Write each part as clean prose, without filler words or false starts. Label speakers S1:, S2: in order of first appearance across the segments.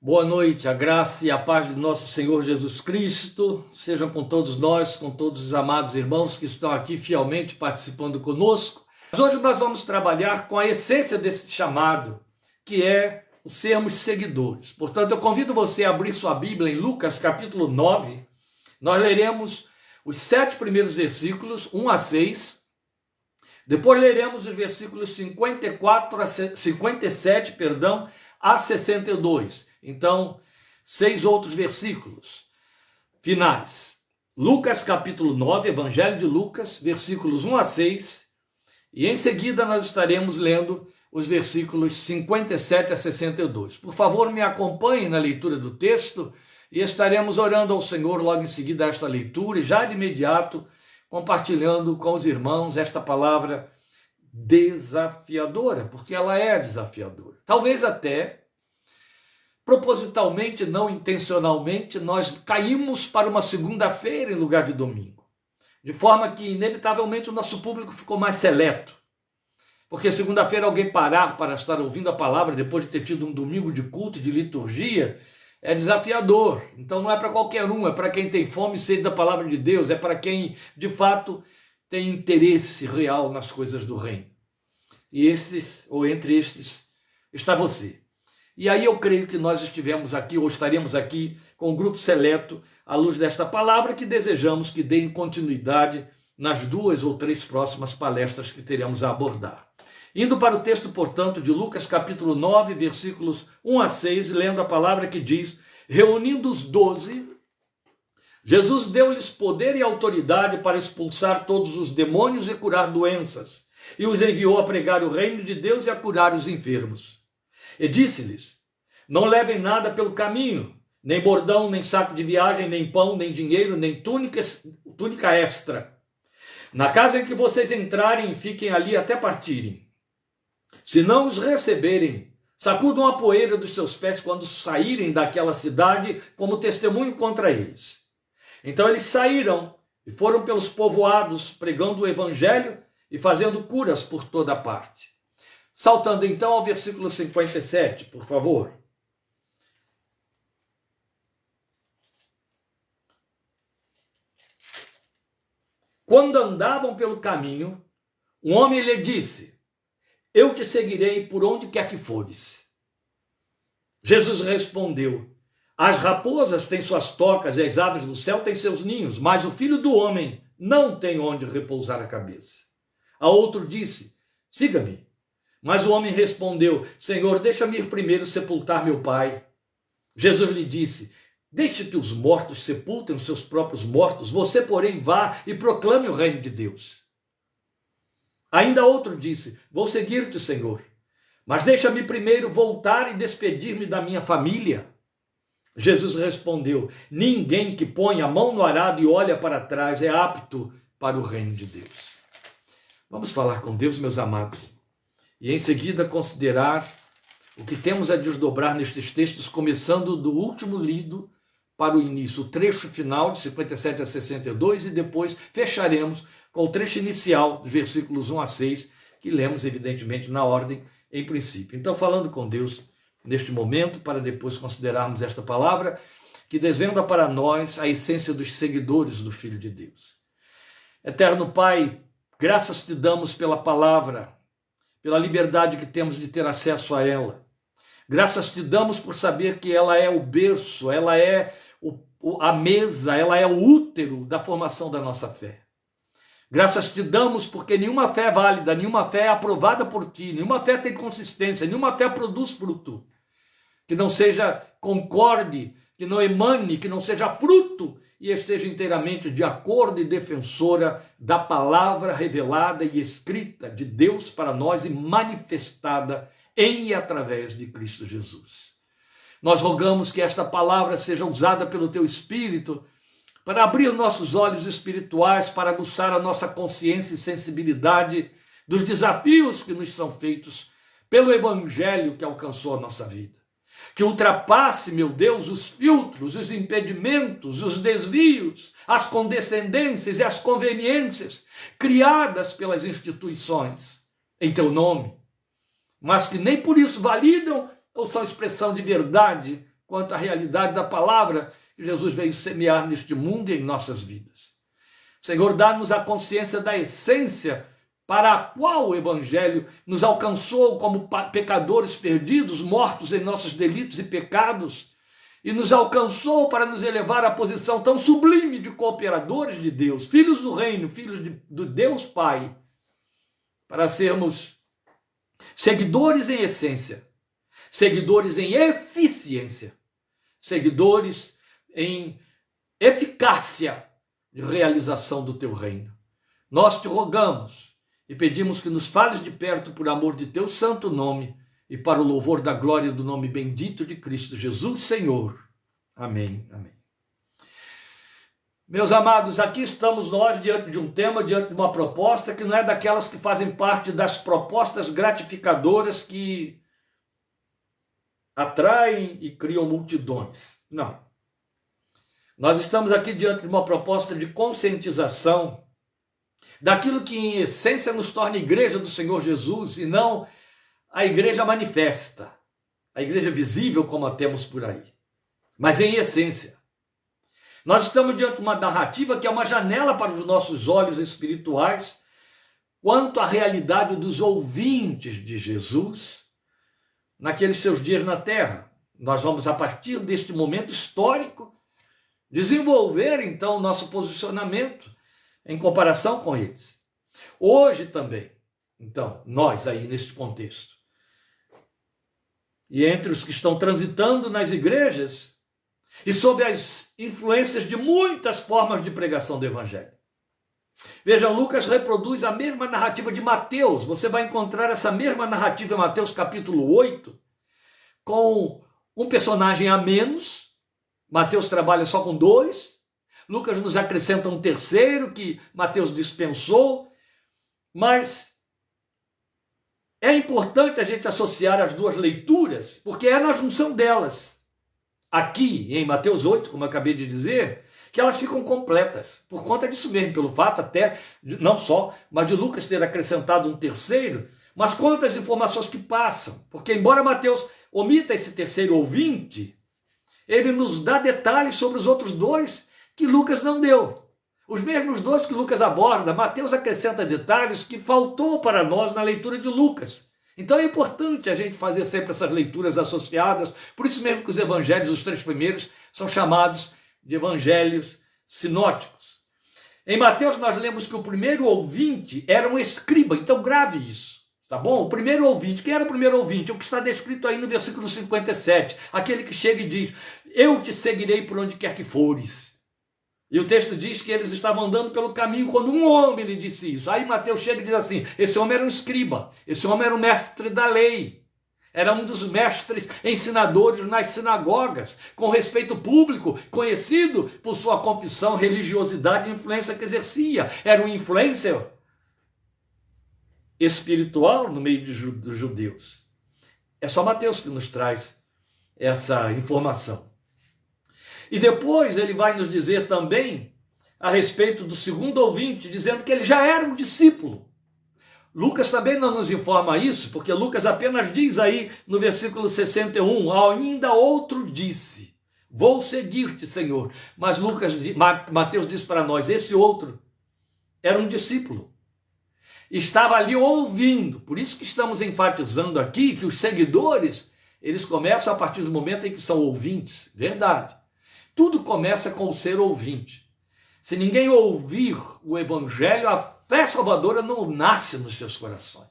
S1: Boa noite, a graça e a paz de nosso Senhor Jesus Cristo sejam com todos nós, com todos os amados irmãos que estão aqui fielmente participando conosco. Mas hoje nós vamos trabalhar com a essência desse chamado, que é o sermos seguidores. Portanto, eu convido você a abrir sua Bíblia em Lucas capítulo 9. Nós leremos os 7 primeiros versículos, 1 a 6. Depois leremos os versículos 57, a 62. Então, 6 outros versículos finais. Lucas capítulo 9, Evangelho de Lucas, versículos 1 a 6. E em seguida nós estaremos lendo os versículos 57 a 62. Por favor, me acompanhe na leitura do texto e estaremos orando ao Senhor logo em seguida a esta leitura e já de imediato compartilhando com os irmãos esta palavra desafiadora, porque ela é desafiadora. Talvez até propositalmente, não intencionalmente, nós caímos para uma segunda-feira em lugar de domingo. De forma que, inevitavelmente, o nosso público ficou mais seleto. Porque segunda-feira alguém parar para estar ouvindo a palavra depois de ter tido um domingo de culto, de liturgia, é desafiador. Então não é para qualquer um, é para quem tem fome e sede da palavra de Deus, é para quem, de fato, tem interesse real nas coisas do reino. E estes, ou entre estes, está você. E aí eu creio que nós estivemos aqui, ou estaremos aqui, com um grupo seleto, à luz desta palavra, que desejamos que deem continuidade nas 2 ou 3 próximas palestras que teremos a abordar. Indo para o texto, portanto, de Lucas capítulo 9, versículos 1 a 6, lendo a palavra que diz: reunindo os 12, Jesus deu-lhes poder e autoridade para expulsar todos os demônios e curar doenças, e os enviou a pregar o reino de Deus e a curar os enfermos. E disse-lhes: não levem nada pelo caminho, nem bordão, nem saco de viagem, nem pão, nem dinheiro, nem túnica extra. Na casa em que vocês entrarem, fiquem ali até partirem. Se não os receberem, sacudam a poeira dos seus pés quando saírem daquela cidade como testemunho contra eles. Então eles saíram e foram pelos povoados, pregando o evangelho e fazendo curas por toda parte. Saltando então ao versículo 57, por favor. Quando andavam pelo caminho, um homem lhe disse: eu te seguirei por onde quer que fores. Jesus respondeu: as raposas têm suas tocas e as aves do céu têm seus ninhos, mas o filho do homem não tem onde repousar a cabeça. A outro disse: siga-me. Mas o homem respondeu: Senhor, deixa-me ir primeiro sepultar meu pai. Jesus lhe disse: deixe que os mortos sepultem os seus próprios mortos, você, porém, vá e proclame o reino de Deus. Ainda outro disse: vou seguir-te, Senhor, mas deixa-me primeiro voltar e despedir-me da minha família. Jesus respondeu: ninguém que põe a mão no arado e olha para trás é apto para o reino de Deus. Vamos falar com Deus, meus amados, e em seguida considerar o que temos a desdobrar nestes textos, começando do último lido para o início, o trecho final de 57 a 62, e depois fecharemos com o trecho inicial, dos versículos 1 a 6, que lemos evidentemente na ordem em princípio. Então, falando com Deus neste momento, para depois considerarmos esta palavra, que desvenda para nós a essência dos seguidores do Filho de Deus. Eterno Pai, graças te damos pela palavra, pela liberdade que temos de ter acesso a ela. Graças te damos por saber que ela é o berço, ela é a mesa, ela é o útero da formação da nossa fé. Graças te damos porque nenhuma fé é válida, nenhuma fé é aprovada por ti, nenhuma fé tem consistência, nenhuma fé produz fruto que não seja concorde, que não emane, que não seja fruto e esteja inteiramente de acordo e defensora da palavra revelada e escrita de Deus para nós e manifestada em e através de Cristo Jesus. Nós rogamos que esta palavra seja usada pelo teu Espírito para abrir nossos olhos espirituais, para aguçar a nossa consciência e sensibilidade dos desafios que nos são feitos pelo Evangelho que alcançou a nossa vida. Que ultrapasse, meu Deus, os filtros, os impedimentos, os desvios, as condescendências e as conveniências criadas pelas instituições em teu nome, mas que nem por isso validam ou são expressão de verdade quanto à realidade da palavra que Jesus veio semear neste mundo e em nossas vidas. Senhor, dá-nos a consciência da essência para a qual o Evangelho nos alcançou como pecadores perdidos, mortos em nossos delitos e pecados, e nos alcançou para nos elevar à posição tão sublime de cooperadores de Deus, filhos do reino, filhos do Deus Pai, para sermos seguidores em essência, seguidores em eficiência, seguidores em eficácia de realização do teu reino. Nós te rogamos e pedimos que nos fales de perto por amor de teu santo nome e para o louvor da glória do nome bendito de Cristo Jesus, Senhor. Amém. Amém. Meus amados, aqui estamos nós diante de um tema, diante de uma proposta que não é daquelas que fazem parte das propostas gratificadoras que atraem e criam multidões. Não. Nós estamos aqui diante de uma proposta de conscientização daquilo que em essência nos torna igreja do Senhor Jesus e não a igreja manifesta, a igreja visível como a temos por aí, mas em essência. Nós estamos diante de uma narrativa que é uma janela para os nossos olhos espirituais quanto à realidade dos ouvintes de Jesus naqueles seus dias na terra. Nós vamos, a partir deste momento histórico, desenvolver então o nosso posicionamento em comparação com eles. Hoje também, então, nós aí neste contexto, e entre os que estão transitando nas igrejas, e sob as influências de muitas formas de pregação do Evangelho. Veja, Lucas reproduz a mesma narrativa de Mateus. Você vai encontrar essa mesma narrativa em Mateus capítulo 8, com um personagem a menos. Mateus trabalha só com 2. Lucas nos acrescenta um terceiro que Mateus dispensou. Mas é importante a gente associar as duas leituras, porque é na junção delas, aqui em Mateus 8, como eu acabei de dizer, que elas ficam completas, por conta disso mesmo, pelo fato até, não só, mas de Lucas ter acrescentado um terceiro, mas quantas informações que passam, porque embora Mateus omita esse terceiro ouvinte, ele nos dá detalhes sobre os outros 2 que Lucas não deu. Os mesmos 2 que Lucas aborda, Mateus acrescenta detalhes que faltou para nós na leitura de Lucas. Então é importante a gente fazer sempre essas leituras associadas, por isso mesmo que os evangelhos, os 3 primeiros, são chamados de evangelhos sinóticos. Em Mateus nós lemos que o primeiro ouvinte era um escriba, então grave isso, tá bom? O primeiro ouvinte, quem era o primeiro ouvinte? O que está descrito aí no versículo 57, aquele que chega e diz, eu te seguirei por onde quer que fores. E o texto diz que eles estavam andando pelo caminho quando um homem lhe disse isso. Aí Mateus chega e diz assim, esse homem era um escriba, esse homem era um mestre da lei, era um dos mestres ensinadores nas sinagogas, com respeito público, conhecido por sua confissão, religiosidade e influência que exercia. Era um influencer espiritual no meio dos judeus. É só Mateus que nos traz essa informação. E depois ele vai nos dizer também a respeito do segundo ouvinte, dizendo que ele já era um discípulo. Lucas também não nos informa isso, porque Lucas apenas diz aí no versículo 61, ainda outro disse, vou seguir-te, Senhor. Mas Mateus diz para nós, esse outro era um discípulo. Estava ali ouvindo, por isso que estamos enfatizando aqui que os seguidores, eles começam a partir do momento em que são ouvintes, verdade. Tudo começa com o ser ouvinte. Se ninguém ouvir o evangelho, a fé salvadora não nasce nos seus corações.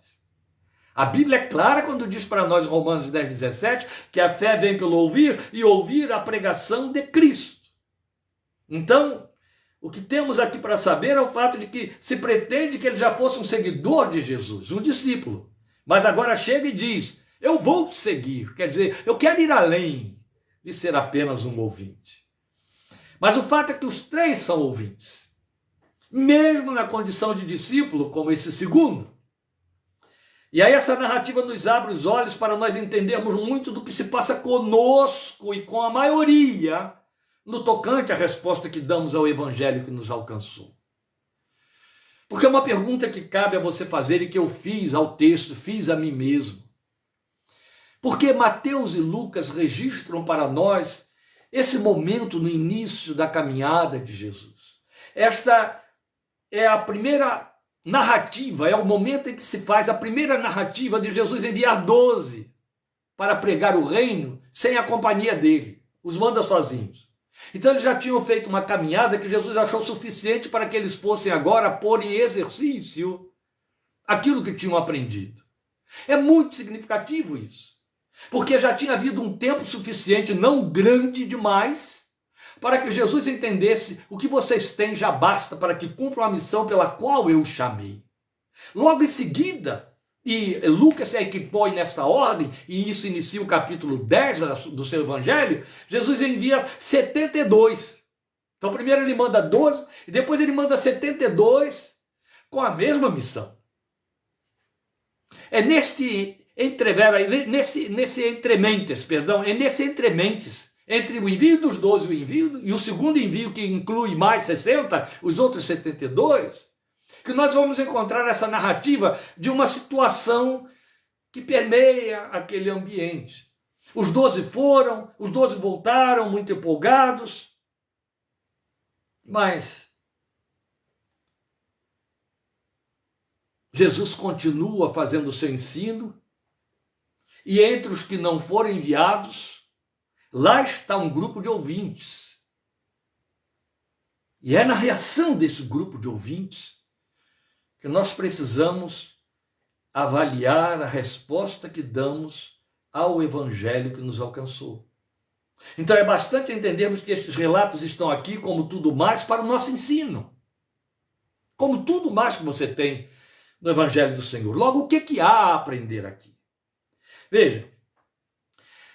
S1: A Bíblia é clara quando diz para nós, em Romanos 10, 17, que a fé vem pelo ouvir e ouvir a pregação de Cristo. Então, o que temos aqui para saber é o fato de que se pretende que ele já fosse um seguidor de Jesus, um discípulo. Mas agora chega e diz, eu vou te seguir. Quer dizer, eu quero ir além de ser apenas um ouvinte. Mas o fato é que os 3 são ouvintes, mesmo na condição de discípulo, como esse segundo. E aí essa narrativa nos abre os olhos para nós entendermos muito do que se passa conosco e com a maioria no tocante à resposta que damos ao evangelho que nos alcançou. Porque é uma pergunta que cabe a você fazer e que eu fiz ao texto, fiz a mim mesmo. Porque Mateus e Lucas registram para nós esse momento no início da caminhada de Jesus. Esta é a primeira narrativa, é o momento em que se faz a primeira narrativa de Jesus enviar 12 para pregar o reino sem a companhia dele. Os manda sozinhos. Então eles já tinham feito uma caminhada que Jesus achou suficiente para que eles fossem agora pôr em exercício aquilo que tinham aprendido. É muito significativo isso. Porque já tinha havido um tempo suficiente, não grande demais, para que Jesus entendesse: o que vocês têm já basta para que cumpram a missão pela qual eu os chamei. Logo em seguida, e Lucas é que põe nesta ordem, e isso inicia o capítulo 10 do seu evangelho, Jesus envia 72. Então primeiro ele manda 12, e depois ele manda 72 com a mesma missão. É nesse entrementes, entre o envio dos 12 e o segundo envio, que inclui mais 60, os outros 72, que nós vamos encontrar essa narrativa de uma situação que permeia aquele ambiente. Os 12 foram, os 12 voltaram muito empolgados, mas Jesus continua fazendo o seu ensino, e entre os que não foram enviados, lá está um grupo de ouvintes. E é na reação desse grupo de ouvintes que nós precisamos avaliar a resposta que damos ao evangelho que nos alcançou. Então é bastante entendermos que estes relatos estão aqui, como tudo mais, para o nosso ensino. Como tudo mais que você tem no evangelho do Senhor. Logo, o que há a aprender aqui? Veja,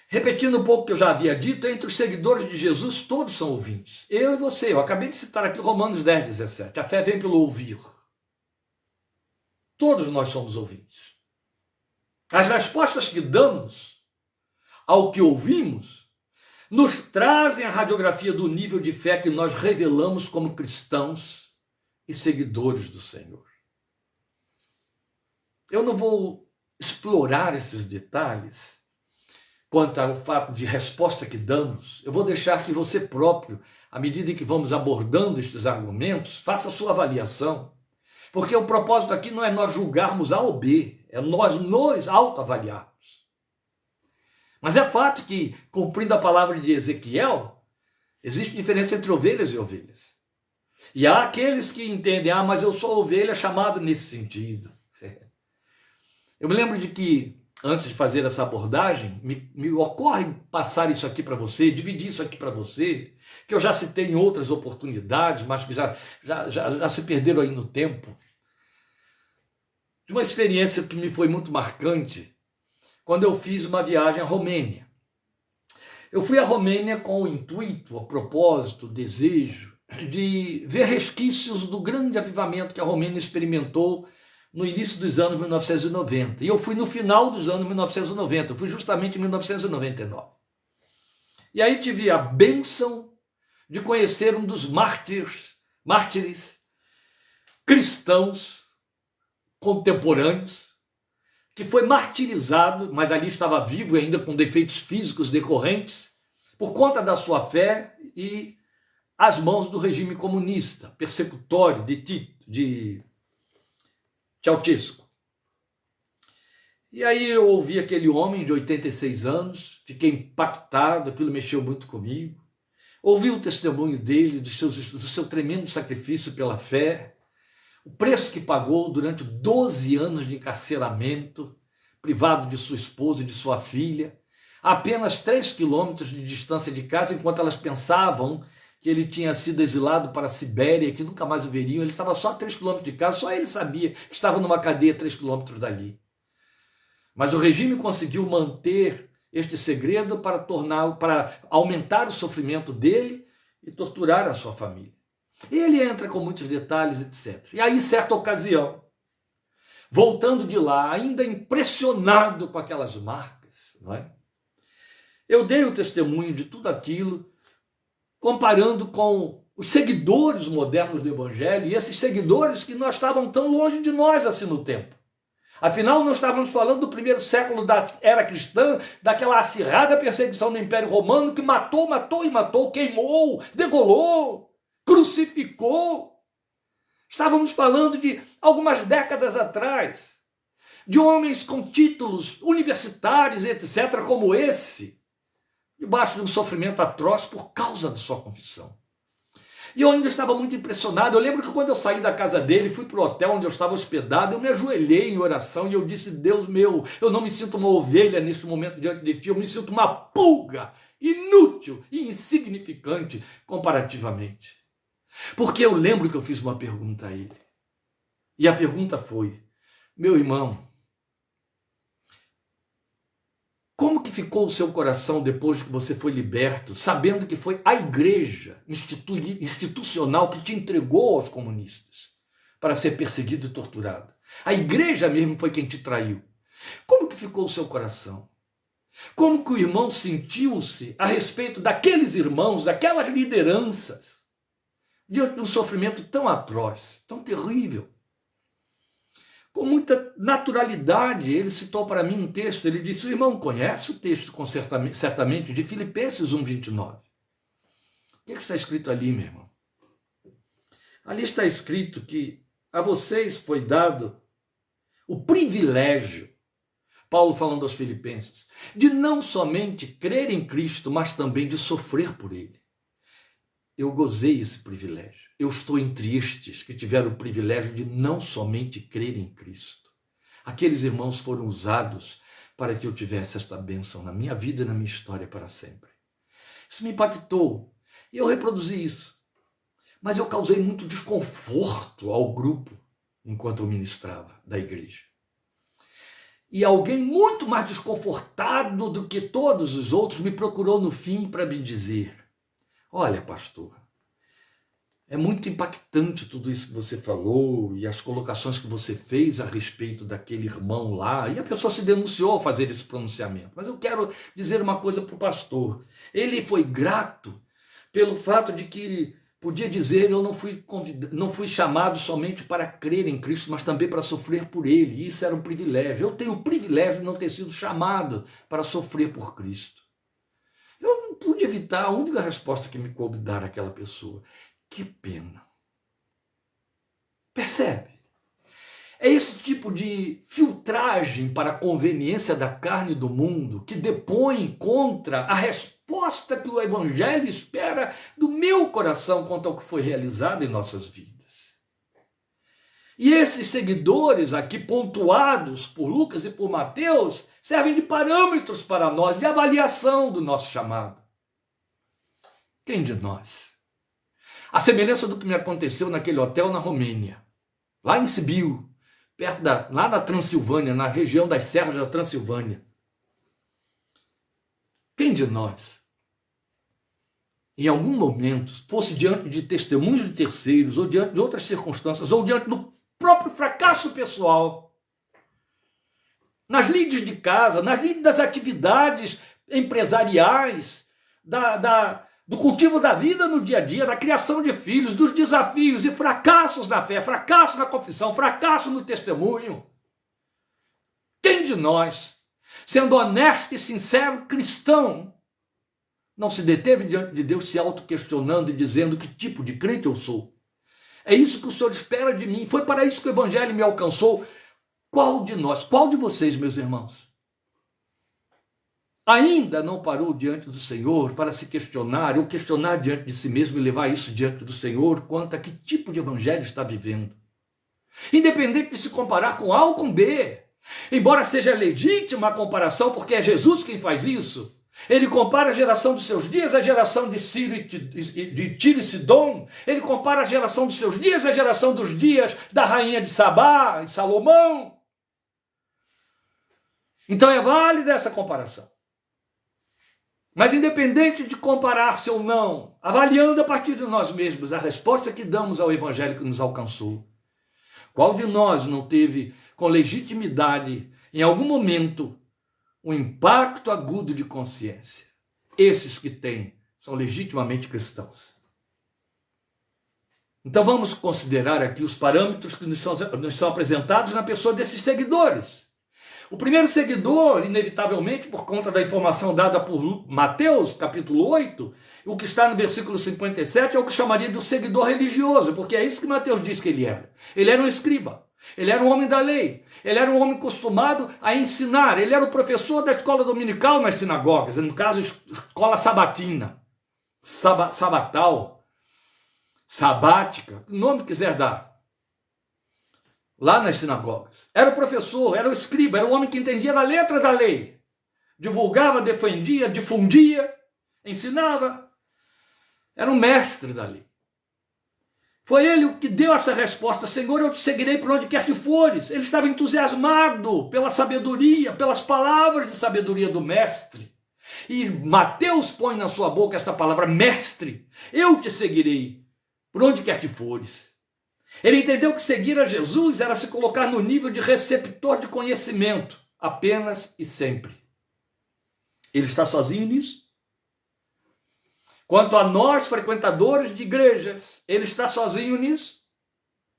S1: repetindo um pouco o que eu já havia dito, entre os seguidores de Jesus, todos são ouvintes. Eu e você, eu acabei de citar aqui Romanos 10, 17. A fé vem pelo ouvir. Todos nós somos ouvintes. As respostas que damos ao que ouvimos nos trazem a radiografia do nível de fé que nós revelamos como cristãos e seguidores do Senhor. Eu não vou explorar esses detalhes quanto ao fato de resposta que damos. Eu vou deixar que você próprio, à medida que vamos abordando estes argumentos, faça a sua avaliação. Porque o propósito aqui não é nós julgarmos A ou B, é nós nos autoavaliarmos. Mas é fato que, cumprindo a palavra de Ezequiel, existe diferença entre ovelhas e ovelhas. E há aqueles que entendem: mas eu sou ovelha chamada nesse sentido. Eu me lembro de que, antes de fazer essa abordagem, me ocorre passar isso aqui para você, dividir isso aqui para você, que eu já citei em outras oportunidades, mas que já se perderam aí no tempo. De uma experiência que me foi muito marcante, quando eu fiz uma viagem à Romênia. Eu fui à Romênia com o intuito, a propósito, o desejo de ver resquícios do grande avivamento que a Romênia experimentou no início dos anos 1990. E eu fui no final dos anos 1990, eu fui justamente em 1999. E aí tive a bênção de conhecer um dos mártires cristãos contemporâneos, que foi martirizado, mas ali estava vivo e ainda com defeitos físicos decorrentes, por conta da sua fé e às mãos do regime comunista, persecutório de Ceausescu. E aí eu ouvi aquele homem de 86 anos, fiquei impactado, aquilo mexeu muito comigo. Ouvi o testemunho dele, do seu tremendo sacrifício pela fé, o preço que pagou durante 12 anos de encarceramento, privado de sua esposa e de sua filha, a apenas 3 quilômetros de distância de casa, enquanto elas pensavam que ele tinha sido exilado para a Sibéria, que nunca mais o veriam. Ele estava só a 3 quilômetros de casa, só ele sabia que estava numa cadeia a 3 quilômetros dali. Mas o regime conseguiu manter este segredo para aumentar o sofrimento dele e torturar a sua família. E ele entra com muitos detalhes, etc. E aí, certa ocasião, voltando de lá, ainda impressionado com aquelas marcas, não é? Eu dei o testemunho de tudo aquilo, comparando com os seguidores modernos do Evangelho, e esses seguidores que não estavam tão longe de nós assim no tempo. Afinal, não estávamos falando do primeiro século da era cristã, daquela acirrada perseguição do Império Romano que matou, matou e matou, queimou, degolou, crucificou. Estávamos falando de algumas décadas atrás, de homens com títulos universitários, etc., como esse, debaixo de um sofrimento atroz por causa da sua confissão. E eu ainda estava muito impressionado. Eu lembro que quando eu saí da casa dele, fui para o hotel onde eu estava hospedado, eu me ajoelhei em oração e eu disse: Deus meu, eu não me sinto uma ovelha neste momento diante de ti, eu me sinto uma pulga, inútil e insignificante comparativamente. Porque eu lembro que eu fiz uma pergunta a ele. E a pergunta foi: meu irmão, como que ficou o seu coração depois que você foi liberto, sabendo que foi a igreja institucional que te entregou aos comunistas para ser perseguido e torturado? A igreja mesmo foi quem te traiu. Como que ficou o seu coração? Como que o irmão sentiu-se a respeito daqueles irmãos, daquelas lideranças, diante de um sofrimento tão atroz, tão terrível? Com muita naturalidade, ele citou para mim um texto. Ele disse: o irmão conhece o texto certamente de Filipenses 1:29. O que está escrito ali, meu irmão? Ali está escrito que a vocês foi dado o privilégio, Paulo falando aos filipenses, de não somente crer em Cristo, mas também de sofrer por ele. Eu gozei esse privilégio. Eu estou entre estes que tiveram o privilégio de não somente crer em Cristo. Aqueles irmãos foram usados para que eu tivesse esta bênção na minha vida e na minha história para sempre. Isso me impactou e eu reproduzi isso. Mas eu causei muito desconforto ao grupo enquanto eu ministrava da igreja. E alguém muito mais desconfortado do que todos os outros me procurou no fim para me dizer: olha, pastor, é muito impactante tudo isso que você falou e as colocações que você fez a respeito daquele irmão lá. E a pessoa se denunciou ao fazer esse pronunciamento. Mas eu quero dizer uma coisa para o pastor. Ele foi grato pelo fato de que podia dizer: eu não fui chamado somente para crer em Cristo, mas também para sofrer por ele. E isso era um privilégio. Eu tenho o privilégio de não ter sido chamado para sofrer por Cristo. Eu não pude evitar. A única resposta que me coube dar àquela pessoa: que pena. Percebe? É esse tipo de filtragem para a conveniência da carne e do mundo que depõe contra a resposta que o Evangelho espera do meu coração quanto ao que foi realizado em nossas vidas. E esses seguidores aqui pontuados por Lucas e por Mateus servem de parâmetros para nós, de avaliação do nosso chamado. Quem de nós? A semelhança do que me aconteceu naquele hotel na Romênia, lá em Sibiu, lá na Transilvânia, na região das serras da Transilvânia. Quem de nós, em algum momento, fosse diante de testemunhos de terceiros, ou diante de outras circunstâncias, ou diante do próprio fracasso pessoal, nas lides de casa, nas lides das atividades empresariais, do cultivo da vida no dia a dia, da criação de filhos, dos desafios e fracassos na fé, fracasso na confissão, fracasso no testemunho. Quem de nós, sendo honesto e sincero cristão, não se deteve diante de Deus se autoquestionando e dizendo: que tipo de crente eu sou? É isso que o Senhor espera de mim. Foi para isso que o Evangelho me alcançou. Qual de nós, qual de vocês, meus irmãos, ainda não parou diante do Senhor para se questionar, ou questionar diante de si mesmo e levar isso diante do Senhor quanto a que tipo de evangelho está vivendo? Independente de se comparar com A ou com B, embora seja legítima a comparação, porque é Jesus quem faz isso. Ele compara a geração dos seus dias à geração de Tiro e Sidom. Ele compara a geração dos seus dias à geração dos dias da rainha de Sabá e Salomão. Então é válida essa comparação. Mas independente de comparar-se ou não, avaliando a partir de nós mesmos a resposta que damos ao evangelho que nos alcançou, qual de nós não teve com legitimidade, em algum momento, um impacto agudo de consciência? Esses que têm são legitimamente cristãos. Então vamos considerar aqui os parâmetros que nos são apresentados na pessoa desses seguidores. O primeiro seguidor, inevitavelmente, por conta da informação dada por Mateus, capítulo 8, o que está no versículo 57 é o que chamaria de um seguidor religioso, porque é isso que Mateus diz que ele era. Ele era um escriba, ele era um homem da lei, ele era um homem acostumado a ensinar, ele era o professor da escola dominical nas sinagogas, no caso, escola sabatina, sabatal, sabática, o nome que quiser dar, lá nas sinagogas. Era o professor, era o escriba, era o homem que entendia a letra da lei, divulgava, defendia, difundia, ensinava, era um mestre da lei. Foi ele o que deu essa resposta: Senhor, eu te seguirei por onde quer que fores. Ele estava entusiasmado pela sabedoria, pelas palavras de sabedoria do mestre. E Mateus põe na sua boca essa palavra, mestre, eu te seguirei por onde quer que fores. Ele entendeu que seguir a Jesus era se colocar no nível de receptor de conhecimento, apenas e sempre. Ele está sozinho nisso? Quanto a nós, frequentadores de igrejas, ele está sozinho nisso?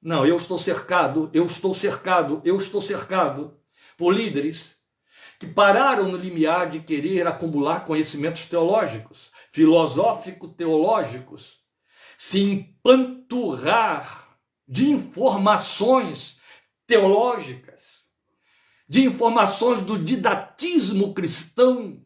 S1: Não, eu estou cercado por líderes que pararam no limiar de querer acumular conhecimentos teológicos, filosófico-teológicos, se empanturrar de informações teológicas, de informações do didatismo cristão,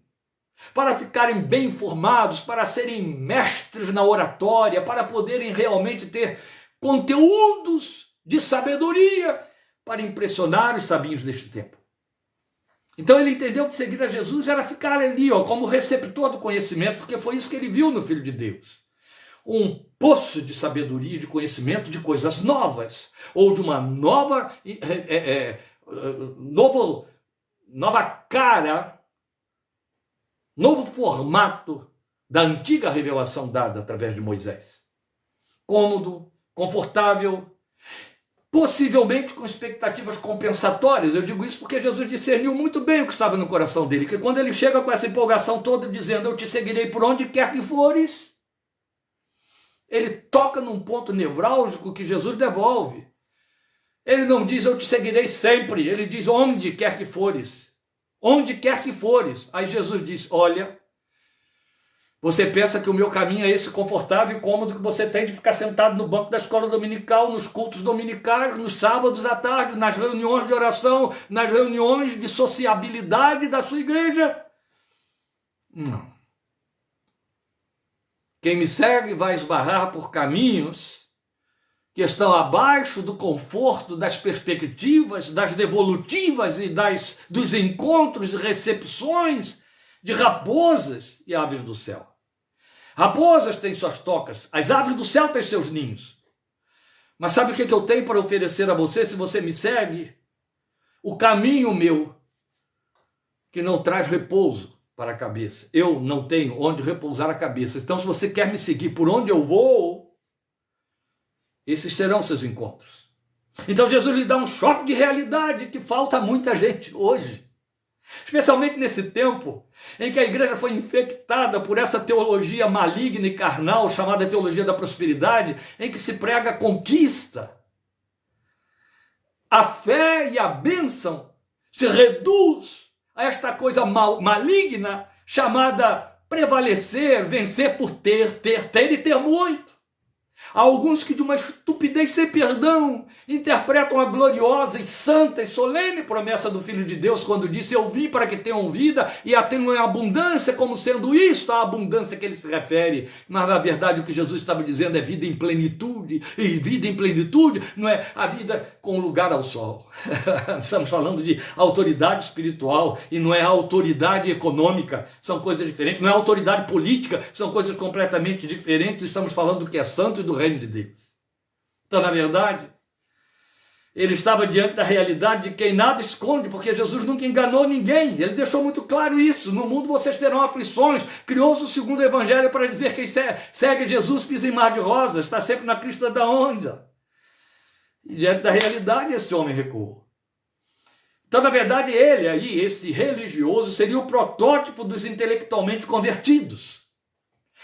S1: para ficarem bem informados, para serem mestres na oratória, para poderem realmente ter conteúdos de sabedoria para impressionar os sabios deste tempo. Então ele entendeu que seguir a Jesus era ficar ali, como receptor do conhecimento, porque foi isso que ele viu no Filho de Deus. Um poço de sabedoria, de conhecimento, de coisas novas, ou de uma nova cara, novo formato da antiga revelação dada através de Moisés. Cômodo, confortável, possivelmente com expectativas compensatórias. Eu digo isso porque Jesus discerniu muito bem o que estava no coração dele, que quando ele chega com essa empolgação toda, dizendo, eu te seguirei por onde quer que fores, ele toca num ponto nevrálgico que Jesus devolve. Ele não diz, eu te seguirei sempre, ele diz, onde quer que fores. Onde quer que fores. Aí Jesus diz, olha, você pensa que o meu caminho é esse confortável e cômodo que você tem de ficar sentado no banco da escola dominical, nos cultos dominicais, nos sábados à tarde, nas reuniões de oração, nas reuniões de sociabilidade da sua igreja? Não. Quem me segue vai esbarrar por caminhos que estão abaixo do conforto, das perspectivas, das devolutivas e dos encontros e recepções de raposas e aves do céu. Raposas têm suas tocas, as aves do céu têm seus ninhos. Mas sabe o que eu tenho para oferecer a você se você me segue? O caminho meu, que não traz repouso para a cabeça. Eu não tenho onde repousar a cabeça. Então, se você quer me seguir por onde eu vou, esses serão seus encontros. Então Jesus lhe dá um choque de realidade que falta a muita gente hoje. Especialmente nesse tempo em que a igreja foi infectada por essa teologia maligna e carnal, chamada teologia da prosperidade, em que se prega a conquista. A fé e a bênção se reduz a esta coisa maligna chamada prevalecer, vencer por ter e ter muito. Há alguns que de uma estupidez sem perdão interpretam a gloriosa e santa e solene promessa do Filho de Deus quando disse, eu vim para que tenham vida e a tenham em abundância, como sendo isto a abundância que ele se refere. Mas na verdade o que Jesus estava dizendo é vida em plenitude, e vida em plenitude não é a vida com lugar ao sol. Estamos falando de autoridade espiritual e não é autoridade econômica, são coisas diferentes, não é autoridade política, são coisas completamente diferentes. Estamos falando do que é santo e do reino de Deus. Então, na verdade, ele estava diante da realidade de quem nada esconde, porque Jesus nunca enganou ninguém. Ele deixou muito claro isso. No mundo vocês terão aflições. Criou-se o segundo evangelho para dizer que quem segue Jesus pisa em mar de rosas, está sempre na crista da onda. E diante da realidade esse homem recuou. Então, na verdade, ele aí, esse religioso, seria o protótipo dos intelectualmente convertidos.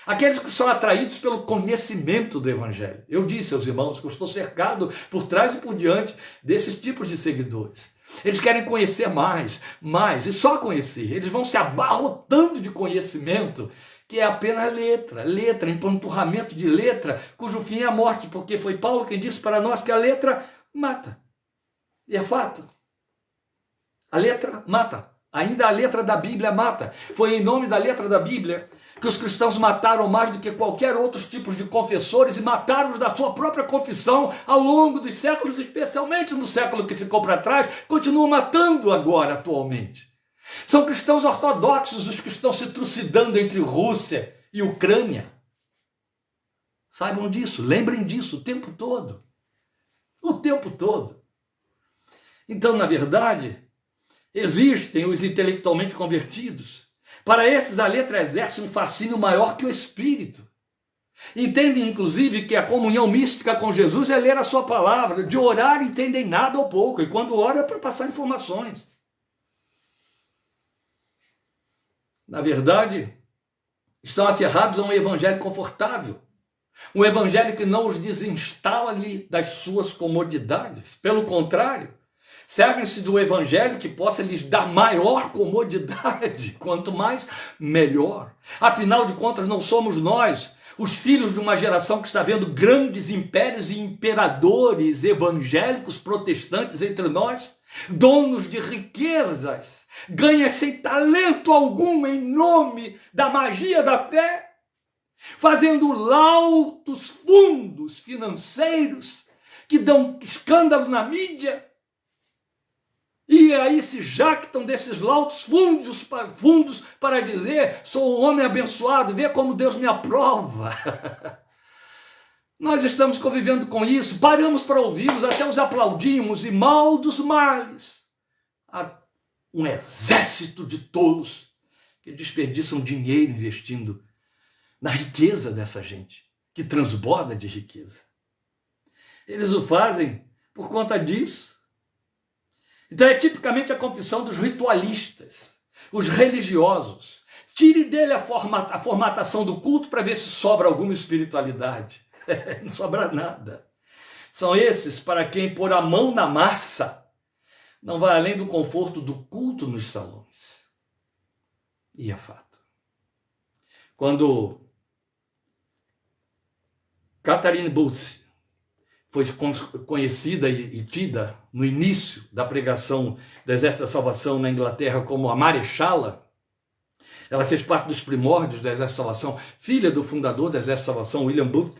S1: Aqueles que são atraídos pelo conhecimento do Evangelho. Eu disse aos irmãos que eu estou cercado por trás e por diante desses tipos de seguidores. Eles querem conhecer mais, e só conhecer. Eles vão se abarrotando de conhecimento, que é apenas letra, empanturramento de letra, cujo fim é a morte, porque foi Paulo quem disse para nós que a letra mata. E é fato. A letra mata. Ainda a letra da Bíblia mata. Foi em nome da letra da Bíblia que os cristãos mataram mais do que qualquer outros tipos de confessores e mataram-os da sua própria confissão ao longo dos séculos, especialmente no século que ficou para trás, continuam matando agora, atualmente. São cristãos ortodoxos os que estão se trucidando entre Rússia e Ucrânia. Saibam disso, lembrem disso o tempo todo. O tempo todo. Então, na verdade, existem os intelectualmente convertidos. Para esses, a letra exerce um fascínio maior que o espírito. Entendem, inclusive, que a comunhão mística com Jesus é ler a sua palavra. De orar, entendem nada ou pouco. E quando oram, é para passar informações. Na verdade, estão aferrados a um evangelho confortável. Um evangelho que não os desinstala-lhe das suas comodidades. Pelo contrário, servem-se do evangelho que possa lhes dar maior comodidade, quanto mais, melhor. Afinal de contas, não somos nós, os filhos de uma geração que está vendo grandes impérios e imperadores evangélicos protestantes entre nós, donos de riquezas, ganha sem talento algum em nome da magia da fé, fazendo lautos fundos financeiros que dão escândalo na mídia. E aí se jactam desses lautos fundos para dizer: sou um homem abençoado, vê como Deus me aprova. Nós estamos convivendo com isso, paramos para ouvi-los, até os aplaudimos, e mal dos males. Há um exército de tolos que desperdiçam dinheiro investindo na riqueza dessa gente, que transborda de riqueza. Eles o fazem por conta disso. Então é tipicamente a confissão dos ritualistas, os religiosos. Tire dele a formatação do culto para ver se sobra alguma espiritualidade. Não sobra nada. São esses para quem pôr a mão na massa não vai além do conforto do culto nos salões. E é fato. Quando Catherine Booth foi conhecida e tida no início da pregação do Exército da Salvação na Inglaterra como a Marechala, ela fez parte dos primórdios do Exército da Salvação, filha do fundador do Exército da Salvação, William Booth.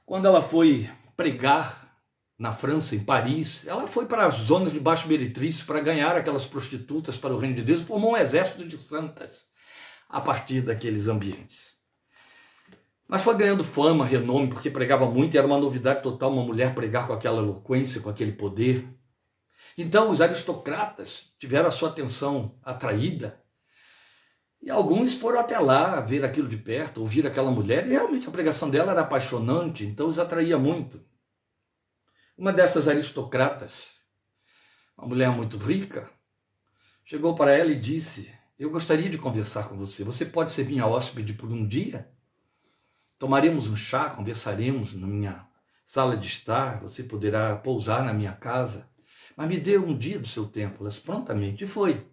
S1: Quando ela foi pregar na França, em Paris, ela foi para as zonas de baixo meretrício para ganhar aquelas prostitutas para o reino de Deus e formou um exército de santas a partir daqueles ambientes. Mas foi ganhando fama, renome, porque pregava muito e era uma novidade total uma mulher pregar com aquela eloquência, com aquele poder. Então os aristocratas tiveram a sua atenção atraída e alguns foram até lá ver aquilo de perto, ouvir aquela mulher, e realmente a pregação dela era apaixonante, então os atraía muito. Uma dessas aristocratas, uma mulher muito rica, chegou para ela e disse: eu gostaria de conversar com você, você pode ser minha hóspede por um dia? Tomaremos um chá, conversaremos na minha sala de estar, você poderá pousar na minha casa, mas me dê um dia do seu tempo. Ela prontamente foi.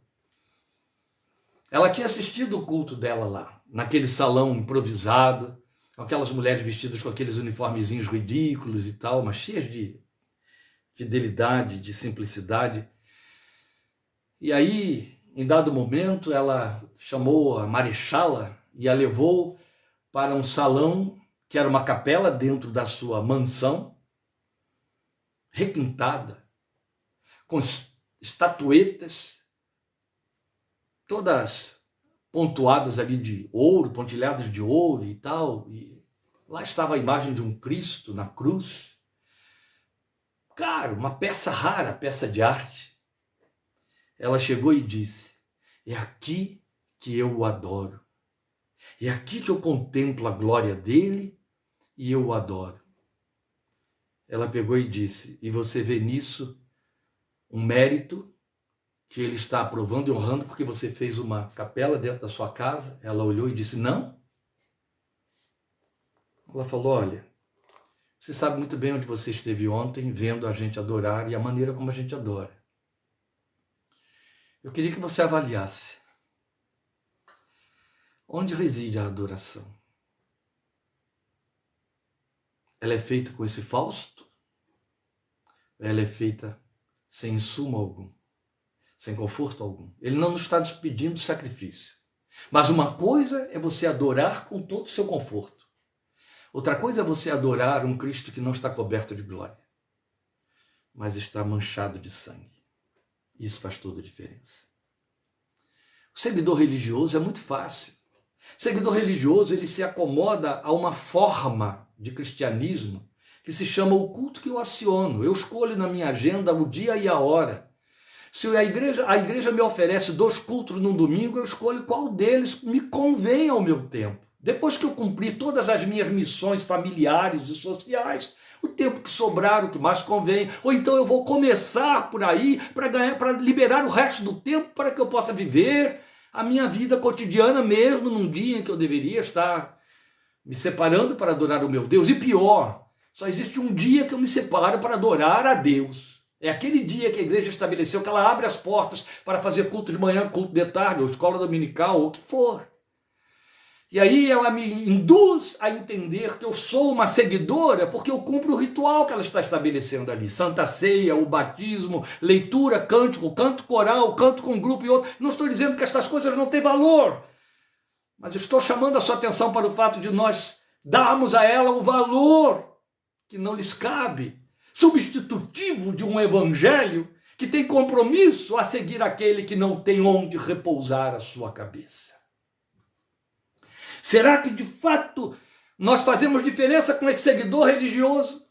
S1: Ela tinha assistido o culto dela lá, naquele salão improvisado, com aquelas mulheres vestidas com aqueles uniformezinhos ridículos e tal, mas cheias de fidelidade, de simplicidade. E aí, em dado momento, ela chamou a Marechala e a levou para um salão que era uma capela dentro da sua mansão, requintada, com estatuetas, todas pontuadas ali de ouro, pontilhadas de ouro e tal. E lá estava a imagem de um Cristo na cruz. Cara, uma peça rara, peça de arte. Ela chegou e disse: é aqui que eu o adoro. É aqui que eu contemplo a glória dele e eu o adoro. Ela pegou e disse: e você vê nisso um mérito que ele está aprovando e honrando porque você fez uma capela dentro da sua casa? Ela olhou e disse: não. Ela falou, olha, você sabe muito bem onde você esteve ontem, vendo a gente adorar e a maneira como a gente adora. Eu queria que você avaliasse onde reside a adoração. Ela é feita com esse Fausto? Ela é feita sem insumo algum, sem conforto algum. Ele não nos está pedindo sacrifício. Mas uma coisa é você adorar com todo o seu conforto. Outra coisa é você adorar um Cristo que não está coberto de glória, mas está manchado de sangue. Isso faz toda a diferença. O seguidor religioso é muito fácil. O seguidor religioso, ele se acomoda a uma forma de cristianismo que se chama o culto que eu aciono. Eu escolho na minha agenda o dia e a hora. Se a igreja me oferece 2 cultos num domingo, eu escolho qual deles me convém ao meu tempo. Depois que eu cumprir todas as minhas missões familiares e sociais, o tempo que sobrar, o que mais convém, ou então eu vou começar por aí para liberar o resto do tempo para que eu possa viver a minha vida cotidiana mesmo num dia em que eu deveria estar me separando para adorar o meu Deus. E pior, só existe um dia que eu me separo para adorar a Deus. É aquele dia que a igreja estabeleceu que ela abre as portas para fazer culto de manhã, culto de tarde, ou escola dominical, ou o que for. E aí ela me induz a entender que eu sou uma seguidora porque eu cumpro o ritual que ela está estabelecendo ali. Santa Ceia, o batismo, leitura, cântico, canto coral, canto com um grupo e outro. Não estou dizendo que estas coisas não têm valor, mas estou chamando a sua atenção para o fato de nós darmos a ela o valor que não lhes cabe, substitutivo de um evangelho que tem compromisso a seguir aquele que não tem onde repousar a sua cabeça. Será que de fato nós fazemos diferença com esse seguidor religioso?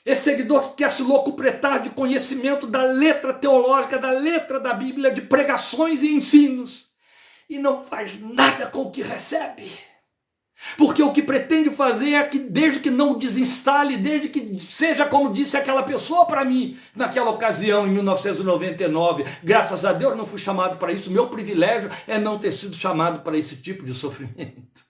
S1: Esse seguidor que quer se locupletar de conhecimento da letra teológica, da letra da Bíblia, de pregações e ensinos, e não faz nada com o que recebe. Porque o que pretende fazer é que, desde que não desinstale, desde que seja como disse aquela pessoa para mim, naquela ocasião, em 1999, graças a Deus não fui chamado para isso, meu privilégio é não ter sido chamado para esse tipo de sofrimento.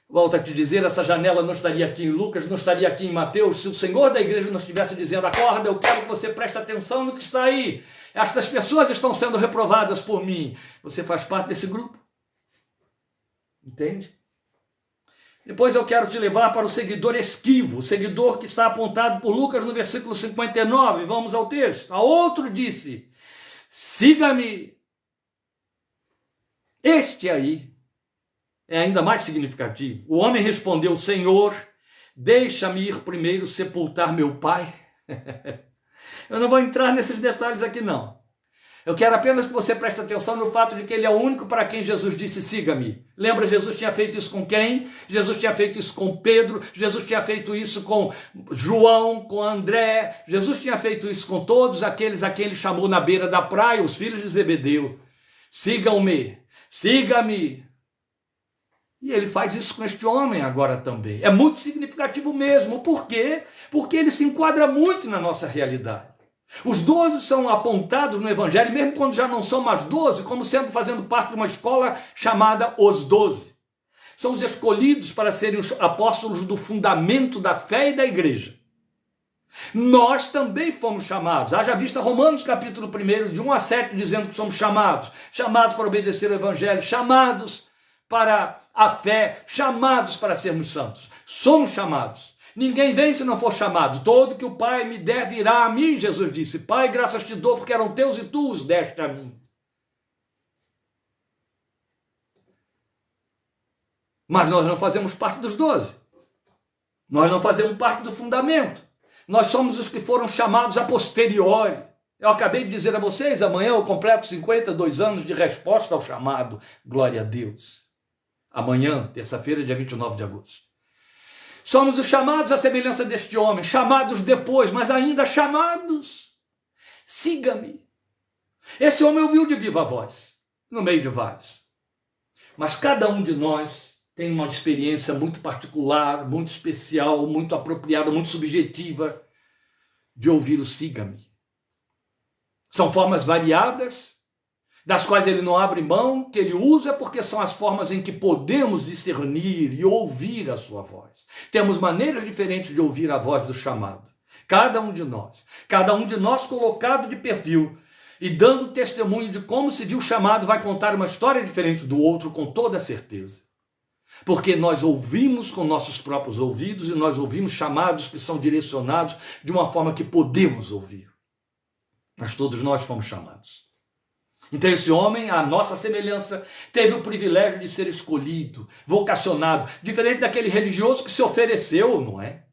S1: Volto a te dizer, essa janela não estaria aqui em Lucas, não estaria aqui em Mateus, se o Senhor da igreja não estivesse dizendo, acorda, eu quero que você preste atenção no que está aí. Estas pessoas estão sendo reprovadas por mim. Você faz parte desse grupo? Entende? Depois eu quero te levar para o seguidor esquivo, o seguidor que está apontado por Lucas no versículo 59. Vamos ao texto. A outro disse, siga-me. Este aí é ainda mais significativo. O homem respondeu, Senhor, deixa-me ir primeiro sepultar meu pai. Eu não vou entrar nesses detalhes aqui não. Eu quero apenas que você preste atenção no fato de que ele é o único para quem Jesus disse, siga-me. Lembra, Jesus tinha feito isso com quem? Jesus tinha feito isso com Pedro, Jesus tinha feito isso com João, com André, Jesus tinha feito isso com todos aqueles a quem ele chamou na beira da praia, os filhos de Zebedeu. Sigam-me, siga-me. E ele faz isso com este homem agora também. É muito significativo mesmo. Por quê? Porque ele se enquadra muito na nossa realidade. Os 12 são apontados no Evangelho, mesmo quando já não são mais 12, como sendo fazendo parte de uma escola chamada os 12. São os escolhidos para serem os apóstolos do fundamento da fé e da igreja. Nós também fomos chamados. Haja vista Romanos capítulo 1, de 1 a 7, dizendo que somos chamados. Chamados para obedecer o Evangelho, chamados para a fé, chamados para sermos santos. Somos chamados. Ninguém vem se não for chamado. Todo que o Pai me der virá a mim, Jesus disse. Pai, graças te dou, porque eram teus e tu os deste a mim. Mas nós não fazemos parte dos 12. Nós não fazemos parte do fundamento. Nós somos os que foram chamados a posteriori. Eu acabei de dizer a vocês, amanhã eu completo 52 anos de resposta ao chamado. Glória a Deus. Amanhã, terça-feira, dia 29 de agosto. Somos os chamados à semelhança deste homem, chamados depois, mas ainda chamados. Siga-me. Esse homem ouviu de viva voz, no meio de vários. Mas cada um de nós tem uma experiência muito particular, muito especial, muito apropriada, muito subjetiva de ouvir o siga-me. São formas variadas, das quais ele não abre mão, que ele usa porque são as formas em que podemos discernir e ouvir a sua voz. Temos maneiras diferentes de ouvir a voz do chamado. Cada um de nós colocado de perfil e dando testemunho de como se viu chamado, vai contar uma história diferente do outro com toda certeza. Porque nós ouvimos com nossos próprios ouvidos e nós ouvimos chamados que são direcionados de uma forma que podemos ouvir. Mas todos nós fomos chamados. Então esse homem, à nossa semelhança, teve o privilégio de ser escolhido, vocacionado, diferente daquele religioso que se ofereceu, não é?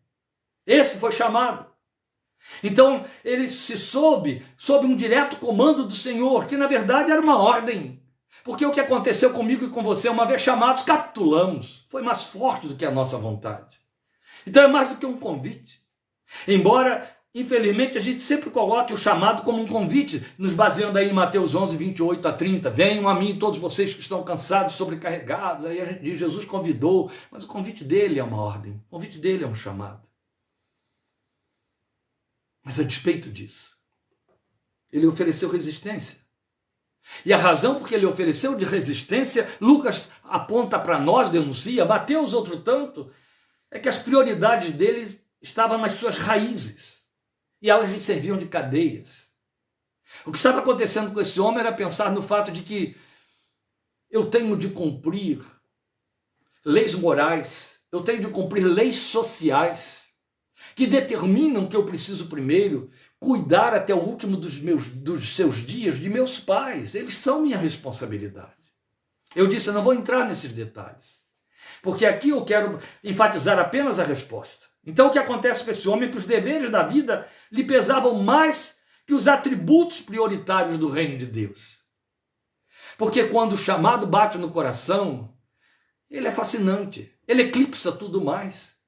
S1: Esse foi chamado. Então ele se soube sob um direto comando do Senhor, que na verdade era uma ordem. Porque o que aconteceu comigo e com você, uma vez chamados, capitulamos. Foi mais forte do que a nossa vontade. Então é mais do que um convite. Embora, infelizmente, a gente sempre coloque o chamado como um convite, nos baseando aí em Mateus 11, 28 a 30. Venham a mim todos vocês que estão cansados, sobrecarregados. Aí a gente diz, Jesus convidou, mas o convite dele é uma ordem. O convite dele é um chamado. Mas a despeito disso, ele ofereceu resistência. E a razão por que ele ofereceu de resistência, Lucas aponta para nós, denuncia, Mateus outro tanto, é que as prioridades deles estavam nas suas raízes. E elas lhe serviam de cadeias. O que estava acontecendo com esse homem era pensar no fato de que eu tenho de cumprir leis morais, eu tenho de cumprir leis sociais, que determinam que eu preciso primeiro cuidar até o último dos seus dias de meus pais. Eles são minha responsabilidade. Eu disse, eu não vou entrar nesses detalhes, porque aqui eu quero enfatizar apenas a resposta. Então o que acontece com esse homem é que os deveres da vida lhe pesavam mais que os atributos prioritários do reino de Deus. Porque quando o chamado bate no coração, ele é fascinante, ele eclipsa tudo mais.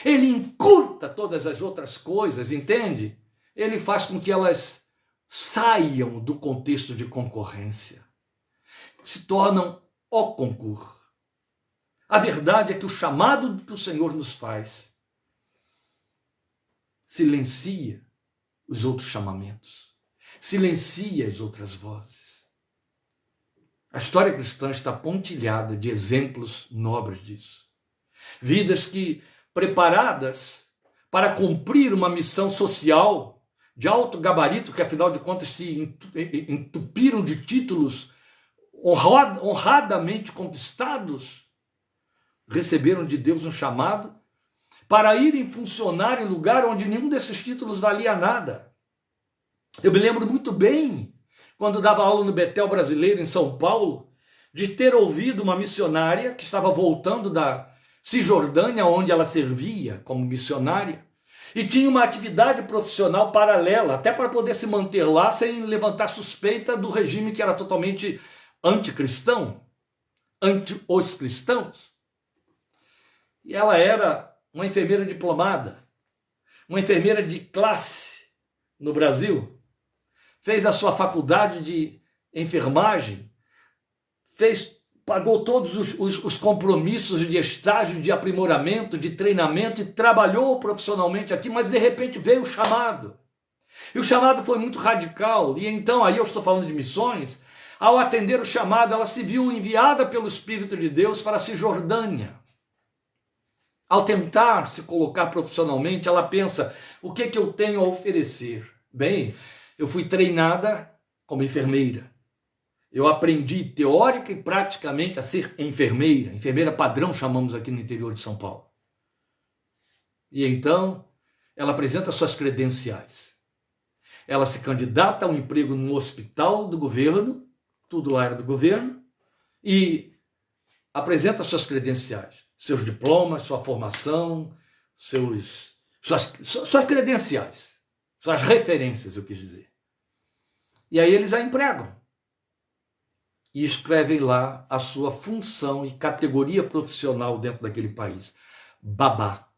S1: Ele encurta todas as outras coisas, entende? Ele faz com que elas saiam do contexto de concorrência, se tornam o concurso. A verdade é que o chamado que o Senhor nos faz silencia os outros chamamentos, silencia as outras vozes. A história cristã está pontilhada de exemplos nobres disso. Vidas que, preparadas para cumprir uma missão social de alto gabarito, que afinal de contas se entupiram de títulos honradamente conquistados, receberam de Deus um chamado para irem funcionar em lugar onde nenhum desses títulos valia nada. Eu me lembro muito bem, quando dava aula no Betel Brasileiro, em São Paulo, de ter ouvido uma missionária que estava voltando da Cisjordânia, onde ela servia como missionária, e tinha uma atividade profissional paralela, até para poder se manter lá sem levantar suspeita do regime que era totalmente anticristão, anti os cristãos. E ela era uma enfermeira diplomada, uma enfermeira de classe no Brasil, fez a sua faculdade de enfermagem, pagou todos os compromissos de estágio, de aprimoramento, de treinamento e trabalhou profissionalmente aqui, mas de repente veio o chamado. E o chamado foi muito radical. E então, aí eu estou falando de missões, ao atender o chamado, ela se viu enviada pelo Espírito de Deus para a Cisjordânia. Ao tentar se colocar profissionalmente, ela pensa, o que é que eu tenho a oferecer? Bem, eu fui treinada como enfermeira. Eu aprendi teórica e praticamente a ser enfermeira. Enfermeira padrão chamamos aqui no interior de São Paulo. E então, ela apresenta suas credenciais. Ela se candidata a um emprego no hospital do governo, tudo lá era do governo, e apresenta suas credenciais, seus diplomas, sua formação, suas credenciais, suas referências, eu quis dizer. E aí eles a empregam. E escrevem lá a sua função e categoria profissional dentro daquele país. Babá.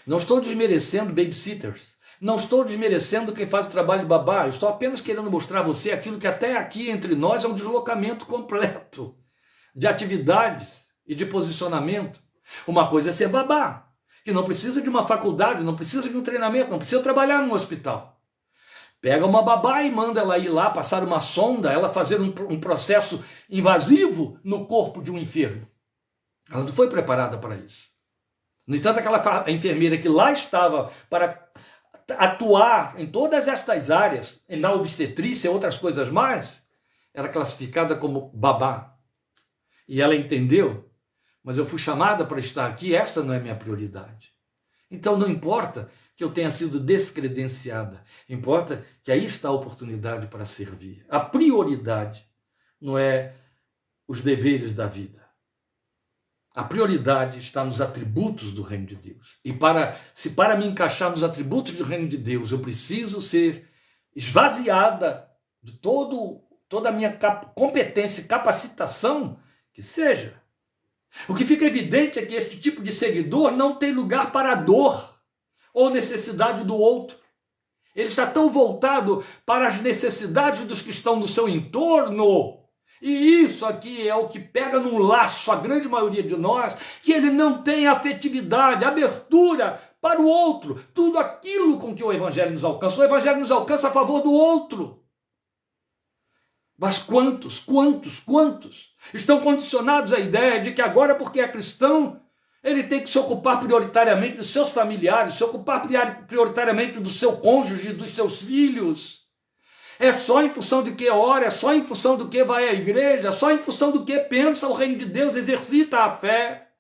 S1: Não estou desmerecendo babysitters. Não estou desmerecendo quem faz o trabalho de babá. Eu estou apenas querendo mostrar a você aquilo que até aqui entre nós é um deslocamento completo de atividades e de posicionamento. Uma coisa é ser babá, que não precisa de uma faculdade, não precisa de um treinamento, não precisa trabalhar num hospital. Pega uma babá e manda ela ir lá, passar uma sonda, ela fazer um processo invasivo no corpo de um enfermo. Ela não foi preparada para isso. No entanto, aquela enfermeira que lá estava para atuar em todas estas áreas, na obstetrícia e outras coisas mais, era classificada como babá. E ela entendeu, mas eu fui chamada para estar aqui, esta não é minha prioridade. Então não importa que eu tenha sido descredenciada, importa que aí está a oportunidade para servir. A prioridade não é os deveres da vida. A prioridade está nos atributos do reino de Deus. E se para me encaixar nos atributos do reino de Deus, eu preciso ser esvaziada de toda a minha competência e capacitação, que seja. O que fica evidente é que este tipo de seguidor não tem lugar para a dor ou necessidade do outro. Ele está tão voltado para as necessidades dos que estão no seu entorno. E isso aqui é o que pega num laço a grande maioria de nós, que ele não tem afetividade, abertura para o outro. Tudo aquilo com que o Evangelho nos alcança. O Evangelho nos alcança a favor do outro. Mas quantos estão condicionados à ideia de que agora, porque é cristão, ele tem que se ocupar prioritariamente dos seus familiares, se ocupar prioritariamente do seu cônjuge, dos seus filhos. É só em função de que ora, é só em função do que vai à igreja, é só em função do que pensa o reino de Deus, exercita a fé.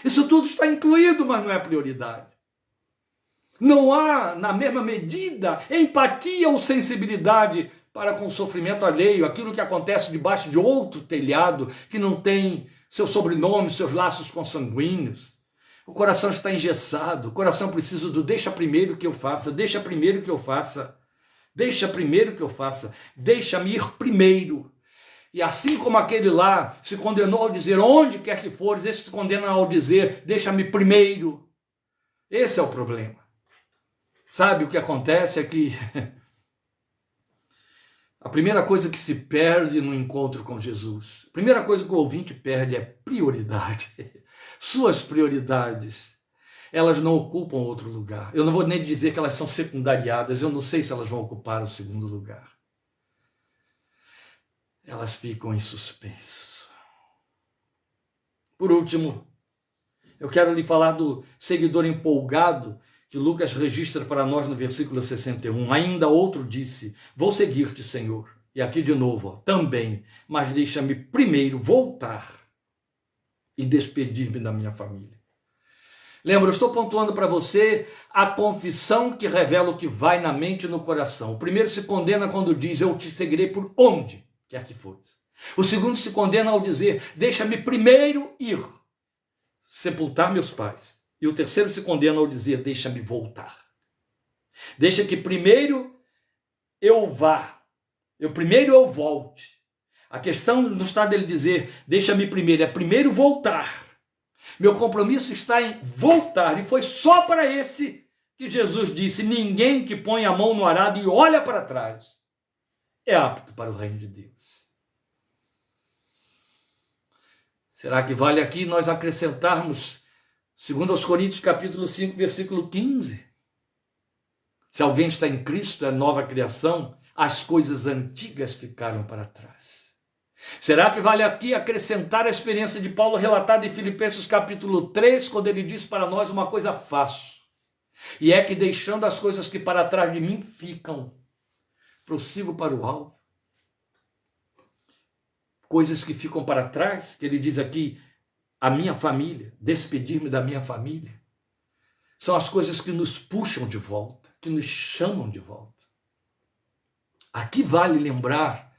S1: Isso tudo está incluído, mas não é prioridade. Não há, na mesma medida, empatia ou sensibilidade para com o sofrimento alheio, aquilo que acontece debaixo de outro telhado, que não tem seu sobrenome, seus laços consanguíneos. O coração está engessado, o coração precisa do deixa primeiro que eu faça, deixa primeiro que eu faça. Deixa primeiro que eu faça, deixa-me ir primeiro. E assim como aquele lá se condenou ao dizer onde quer que fores, esse se condena ao dizer deixa-me primeiro. Esse é o problema. Sabe o que acontece é que a primeira coisa que se perde no encontro com Jesus, a primeira coisa que o ouvinte perde é prioridade. Suas prioridades, elas não ocupam outro lugar. Eu não vou nem dizer que elas são secundariadas, eu não sei se elas vão ocupar o segundo lugar. Elas ficam em suspenso. Por último, eu quero lhe falar do seguidor empolgado que Lucas registra para nós no versículo 61. Ainda outro disse, vou seguir-te, Senhor. E aqui de novo, também, mas deixa-me primeiro voltar e despedir-me da minha família. Lembra, eu estou pontuando para você a confissão que revela o que vai na mente e no coração. O primeiro se condena quando diz, eu te seguirei por onde quer que fores. O segundo se condena ao dizer, deixa-me primeiro ir, sepultar meus pais. E o terceiro se condena ao dizer, deixa-me voltar. Deixa que primeiro eu vá, primeiro eu volte. A questão não está dele dizer, deixa-me primeiro, é primeiro voltar. Meu compromisso está em voltar. E foi só para esse que Jesus disse, ninguém que põe a mão no arado e olha para trás é apto para o reino de Deus. Será que vale aqui nós acrescentarmos 2 Coríntios capítulo 5, versículo 15? Se alguém está em Cristo, é nova criação, as coisas antigas ficaram para trás. Será que vale aqui acrescentar a experiência de Paulo relatada em Filipenses capítulo 3, quando ele diz para nós uma coisa fácil, e é que deixando as coisas que para trás de mim ficam, prossigo para o alvo. Coisas que ficam para trás, que ele diz aqui, a minha família, despedir-me da minha família, são as coisas que nos puxam de volta, que nos chamam de volta. Aqui vale lembrar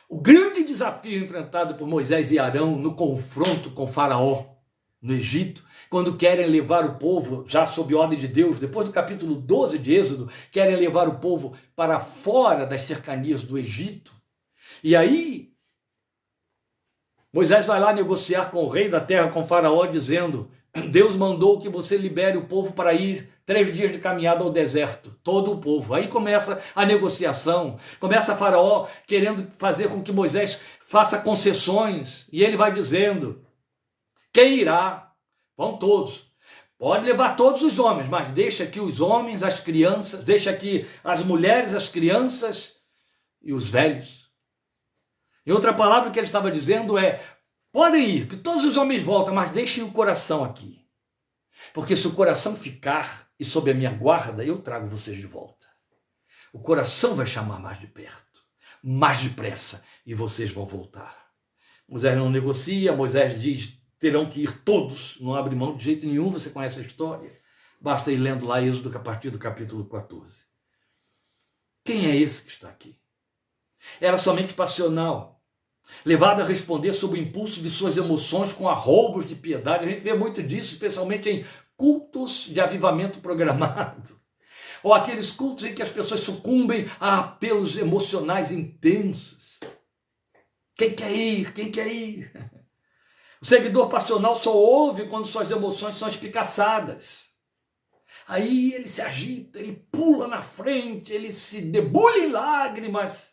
S1: o grande desafio enfrentado por Moisés e Arão no confronto com Faraó, no Egito, quando querem levar o povo, já sob ordem de Deus, depois do capítulo 12 de Êxodo, querem levar o povo para fora das cercanias do Egito. E aí, Moisés vai lá negociar com o rei da terra, com Faraó, dizendo, Deus mandou que você libere o povo para ir 3 dias de caminhada ao deserto, todo o povo. Aí começa a negociação, começa Faraó querendo fazer com que Moisés faça concessões, e ele vai dizendo, quem irá? Vão todos. Pode levar todos os homens, mas deixa aqui os homens, as crianças, deixa aqui as mulheres, as crianças e os velhos. Em outra palavra, o que ele estava dizendo é: podem ir, que todos os homens voltam, mas deixem o coração aqui. Porque se o coração ficar e sob a minha guarda, eu trago vocês de volta. O coração vai chamar mais de perto, mais depressa, e vocês vão voltar. Moisés não negocia, Moisés diz: terão que ir todos, não abre mão de jeito nenhum, você conhece a história. Basta ir lendo lá Êxodo a partir do capítulo 14. Quem é esse que está aqui? Era somente passional, levado a responder sob o impulso de suas emoções com arroubos de piedade. A gente vê muito disso, especialmente em cultos de avivamento programado, ou aqueles cultos em que as pessoas sucumbem a apelos emocionais intensos. Quem quer ir? Quem quer ir? O seguidor passional só ouve quando suas emoções são espicaçadas. Aí ele se agita, ele pula na frente, ele se debulha em lágrimas.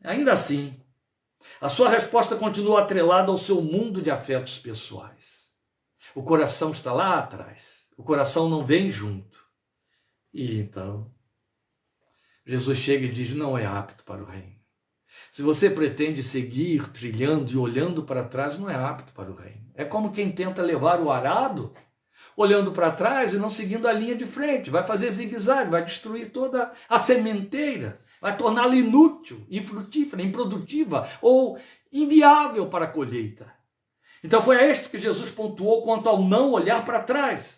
S1: Ainda assim, a sua resposta continua atrelada ao seu mundo de afetos pessoais. O coração está lá atrás, o coração não vem junto. E então, Jesus chega e diz: não é apto para o reino. Se você pretende seguir trilhando e olhando para trás, não é apto para o reino. É como quem tenta levar o arado olhando para trás e não seguindo a linha de frente. Vai fazer zigue-zague, vai destruir toda a sementeira, vai torná-la inútil, infrutífera, improdutiva ou inviável para a colheita. Então foi a este que Jesus pontuou quanto ao não olhar para trás.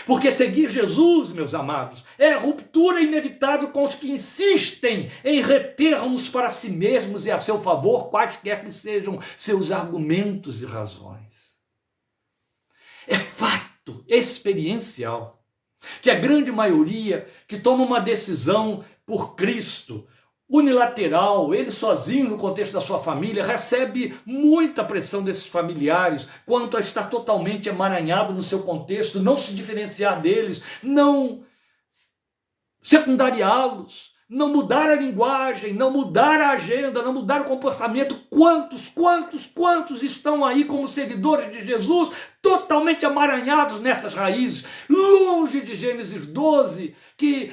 S1: Porque seguir Jesus, meus amados, é a ruptura inevitável com os que insistem em reter-nos para si mesmos e a seu favor, quaisquer que sejam seus argumentos e razões. É fato experiencial que a grande maioria que toma uma decisão por Cristo, unilateral, ele sozinho no contexto da sua família, recebe muita pressão desses familiares quanto a estar totalmente emaranhado no seu contexto, não se diferenciar deles, não secundariá-los, não mudar a linguagem, não mudar a agenda, não mudar o comportamento. Quantos estão aí como seguidores de Jesus, totalmente emaranhados nessas raízes, longe de Gênesis 12, que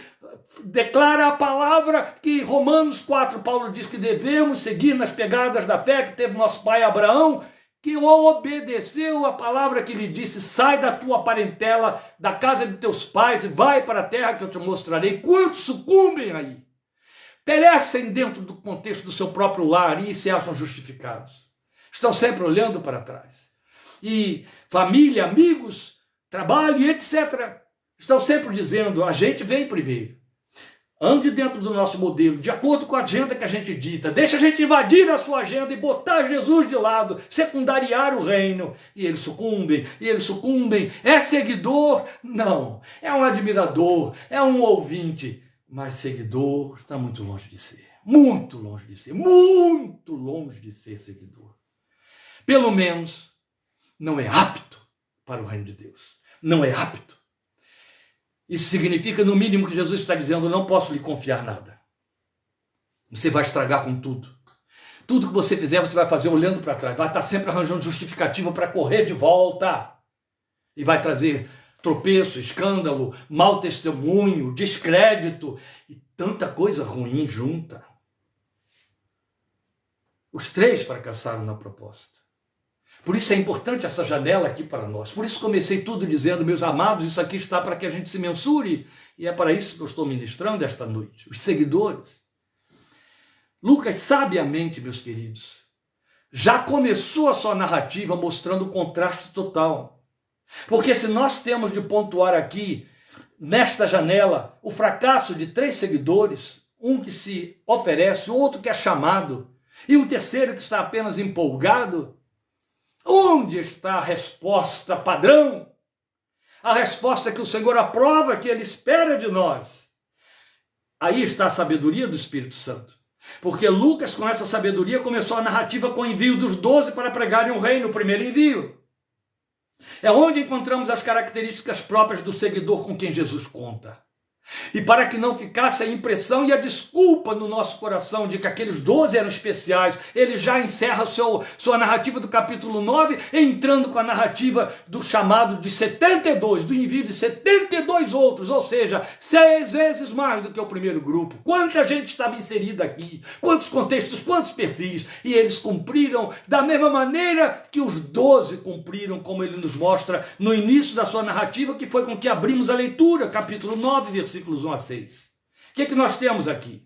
S1: declara a palavra que Romanos 4, Paulo diz que devemos seguir nas pegadas da fé que teve nosso pai Abraão, que obedeceu a palavra que lhe disse: sai da tua parentela, da casa de teus pais e vai para a terra que eu te mostrarei. Quantos sucumbem aí? Perecem dentro do contexto do seu próprio lar e se acham justificados. Estão sempre olhando para trás. E família, amigos, trabalho e etc. estão sempre dizendo: a gente vem primeiro. Ande dentro do nosso modelo, de acordo com a agenda que a gente dita. Deixa a gente invadir a sua agenda e botar Jesus de lado, secundariar o reino. E eles sucumbem. É seguidor? Não. É um admirador, é um ouvinte. Mas seguidor está muito longe de ser. Muito longe de ser. Muito longe de ser seguidor. Pelo menos não é apto para o reino de Deus. Não é apto. Isso significa, no mínimo, que Jesus está dizendo: não posso lhe confiar nada. Você vai estragar com tudo. Tudo que você fizer, você vai fazer olhando para trás. Vai estar sempre arranjando justificativa para correr de volta. E vai trazer tropeço, escândalo, mau testemunho, descrédito e tanta coisa ruim junta. Os três fracassaram na proposta. Por isso é importante essa janela aqui para nós. Por isso comecei tudo dizendo: meus amados, isso aqui está para que a gente se mensure. E é para isso que eu estou ministrando esta noite. Os seguidores. Lucas, sabiamente, meus queridos, já começou a sua narrativa mostrando o contraste total. Porque se nós temos de pontuar aqui, nesta janela, o fracasso de 3 seguidores, um que se oferece, outro que é chamado, e um terceiro que está apenas empolgado, onde está a resposta padrão? A resposta que o Senhor aprova, que Ele espera de nós. Aí está a sabedoria do Espírito Santo. Porque Lucas, com essa sabedoria, começou a narrativa com o envio dos 12 para pregarem o reino, o primeiro envio. É onde encontramos as características próprias do seguidor com quem Jesus conta. E para que não ficasse a impressão e a desculpa no nosso coração de que aqueles 12 eram especiais, ele já encerra sua narrativa do capítulo 9, entrando com a narrativa do chamado de 72, do envio de 72 outros, ou seja, 6 vezes mais do que o primeiro grupo. Quanta gente estava inserida aqui, quantos contextos, quantos perfis, e eles cumpriram da mesma maneira que os 12 cumpriram, como ele nos mostra no início da sua narrativa, que foi com que abrimos a leitura, capítulo 9, versículos 1 a 6. O que é que nós temos aqui?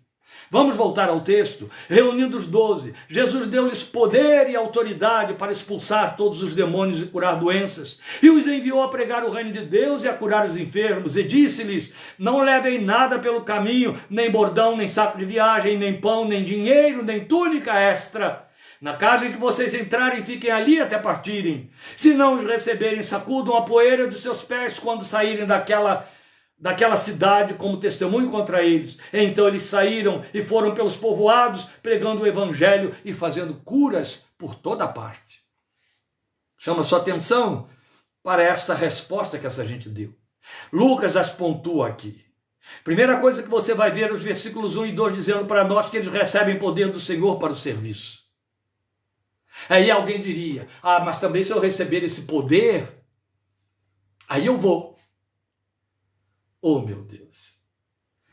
S1: Vamos voltar ao texto. Reunindo os 12, Jesus deu-lhes poder e autoridade para expulsar todos os demônios e curar doenças, e os enviou a pregar o reino de Deus e a curar os enfermos, e disse-lhes: não levem nada pelo caminho, nem bordão, nem saco de viagem, nem pão, nem dinheiro, nem túnica extra. Na casa em que vocês entrarem, fiquem ali até partirem. Se não os receberem, sacudam a poeira dos seus pés quando saírem daquela cidade como testemunho contra eles. Então eles saíram e foram pelos povoados, pregando o evangelho e fazendo curas por toda parte. Chama sua atenção para esta resposta que essa gente deu. Lucas as pontua aqui. Primeira coisa que você vai ver os versículos 1 e 2 dizendo para nós que eles recebem poder do Senhor para o serviço. Aí alguém diria: mas também se eu receber esse poder, aí eu vou. Oh, meu Deus.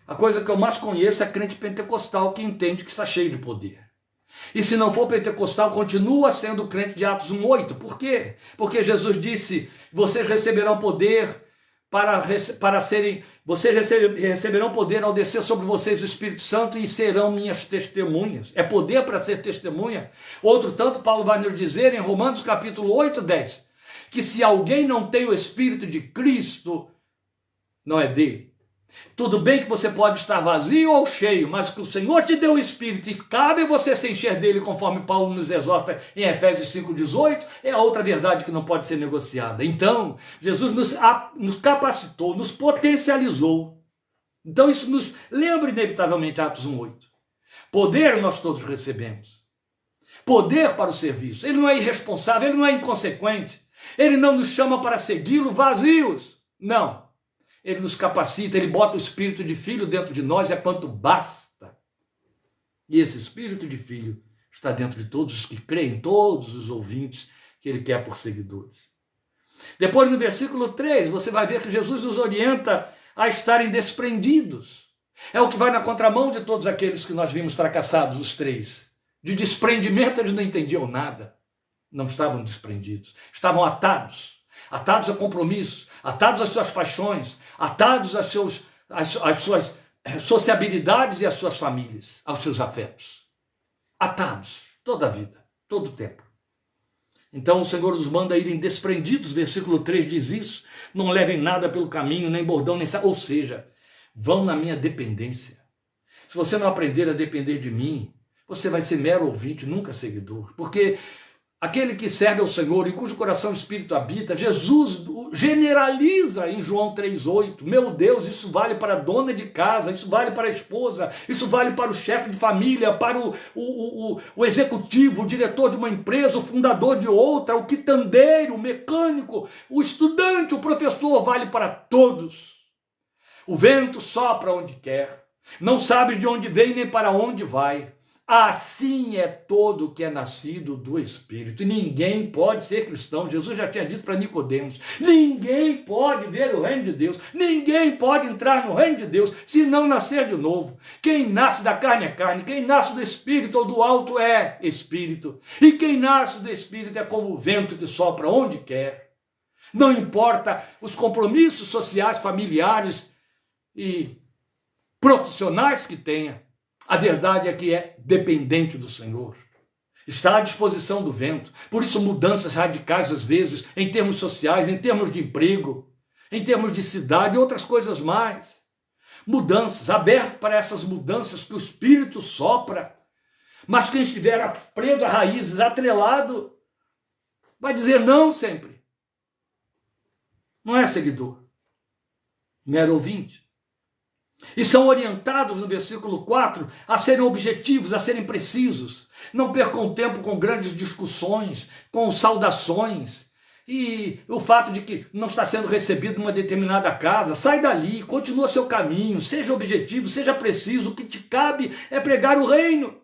S1: A coisa que eu mais conheço é crente pentecostal que entende que está cheio de poder. E se não for pentecostal, continua sendo crente de Atos 1:8. Por quê? Porque Jesus disse: vocês receberão poder vocês receberão poder ao descer sobre vocês o Espírito Santo e serão minhas testemunhas. É poder para ser testemunha. Outro tanto, Paulo vai nos dizer em Romanos capítulo 8:10, que se alguém não tem o Espírito de Cristo, não é dele. Tudo bem que você pode estar vazio ou cheio, mas que o Senhor te deu o Espírito e cabe você se encher dele, conforme Paulo nos exorta em Efésios 5:18, é a outra verdade que não pode ser negociada. Então, Jesus nos capacitou, nos potencializou. Então isso nos lembra inevitavelmente Atos 1:8. Poder nós todos recebemos. Poder para o serviço. Ele não é irresponsável, ele não é inconsequente. Ele não nos chama para segui-lo vazios. Não. Ele nos capacita, ele bota o espírito de filho dentro de nós, é quanto basta. E esse espírito de filho está dentro de todos os que creem, todos os ouvintes que ele quer por seguidores. Depois, no versículo 3, você vai ver que Jesus nos orienta a estarem desprendidos. É o que vai na contramão de todos aqueles que nós vimos fracassados, os 3. De desprendimento eles não entendiam nada. Não estavam desprendidos. Estavam atados a compromissos, atados às suas paixões, atados às suas sociabilidades e às suas famílias, aos seus afetos. Atados, toda a vida, todo o tempo. Então o Senhor nos manda irem desprendidos, versículo 3 diz isso, não levem nada pelo caminho, nem bordão, nem saco, ou seja, vão na minha dependência. Se você não aprender a depender de mim, você vai ser mero ouvinte, nunca seguidor, porque aquele que serve ao Senhor, em cujo coração o Espírito habita, Jesus generaliza em João 3:8. Meu Deus, isso vale para a dona de casa, isso vale para a esposa, isso vale para o chefe de família, para o executivo, o diretor de uma empresa, o fundador de outra, o quitandeiro, o mecânico, o estudante, o professor, vale para todos. O vento sopra onde quer, não sabe de onde vem nem para onde vai. Assim é todo o que é nascido do Espírito. E ninguém pode ser cristão. Jesus já tinha dito para Nicodemos, ninguém pode ver o reino de Deus, ninguém pode entrar no reino de Deus se não nascer de novo. Quem nasce da carne é carne, quem nasce do Espírito ou do alto é Espírito. E quem nasce do Espírito é como o vento que sopra onde quer. Não importa os compromissos sociais, familiares e profissionais que tenha. A verdade é que é dependente do Senhor. Está à disposição do vento. Por isso mudanças radicais às vezes, em termos sociais, em termos de emprego, em termos de cidade e outras coisas mais. Mudanças, aberto para essas mudanças que o Espírito sopra. Mas quem estiver preso a raízes, atrelado, vai dizer não sempre. Não é seguidor, mero ouvinte. E são orientados no versículo 4 a serem objetivos, a serem precisos. Não percam tempo com grandes discussões, com saudações. E o fato de que não está sendo recebido numa determinada casa, sai dali, continua seu caminho, seja objetivo, seja preciso, o que te cabe é pregar o reino.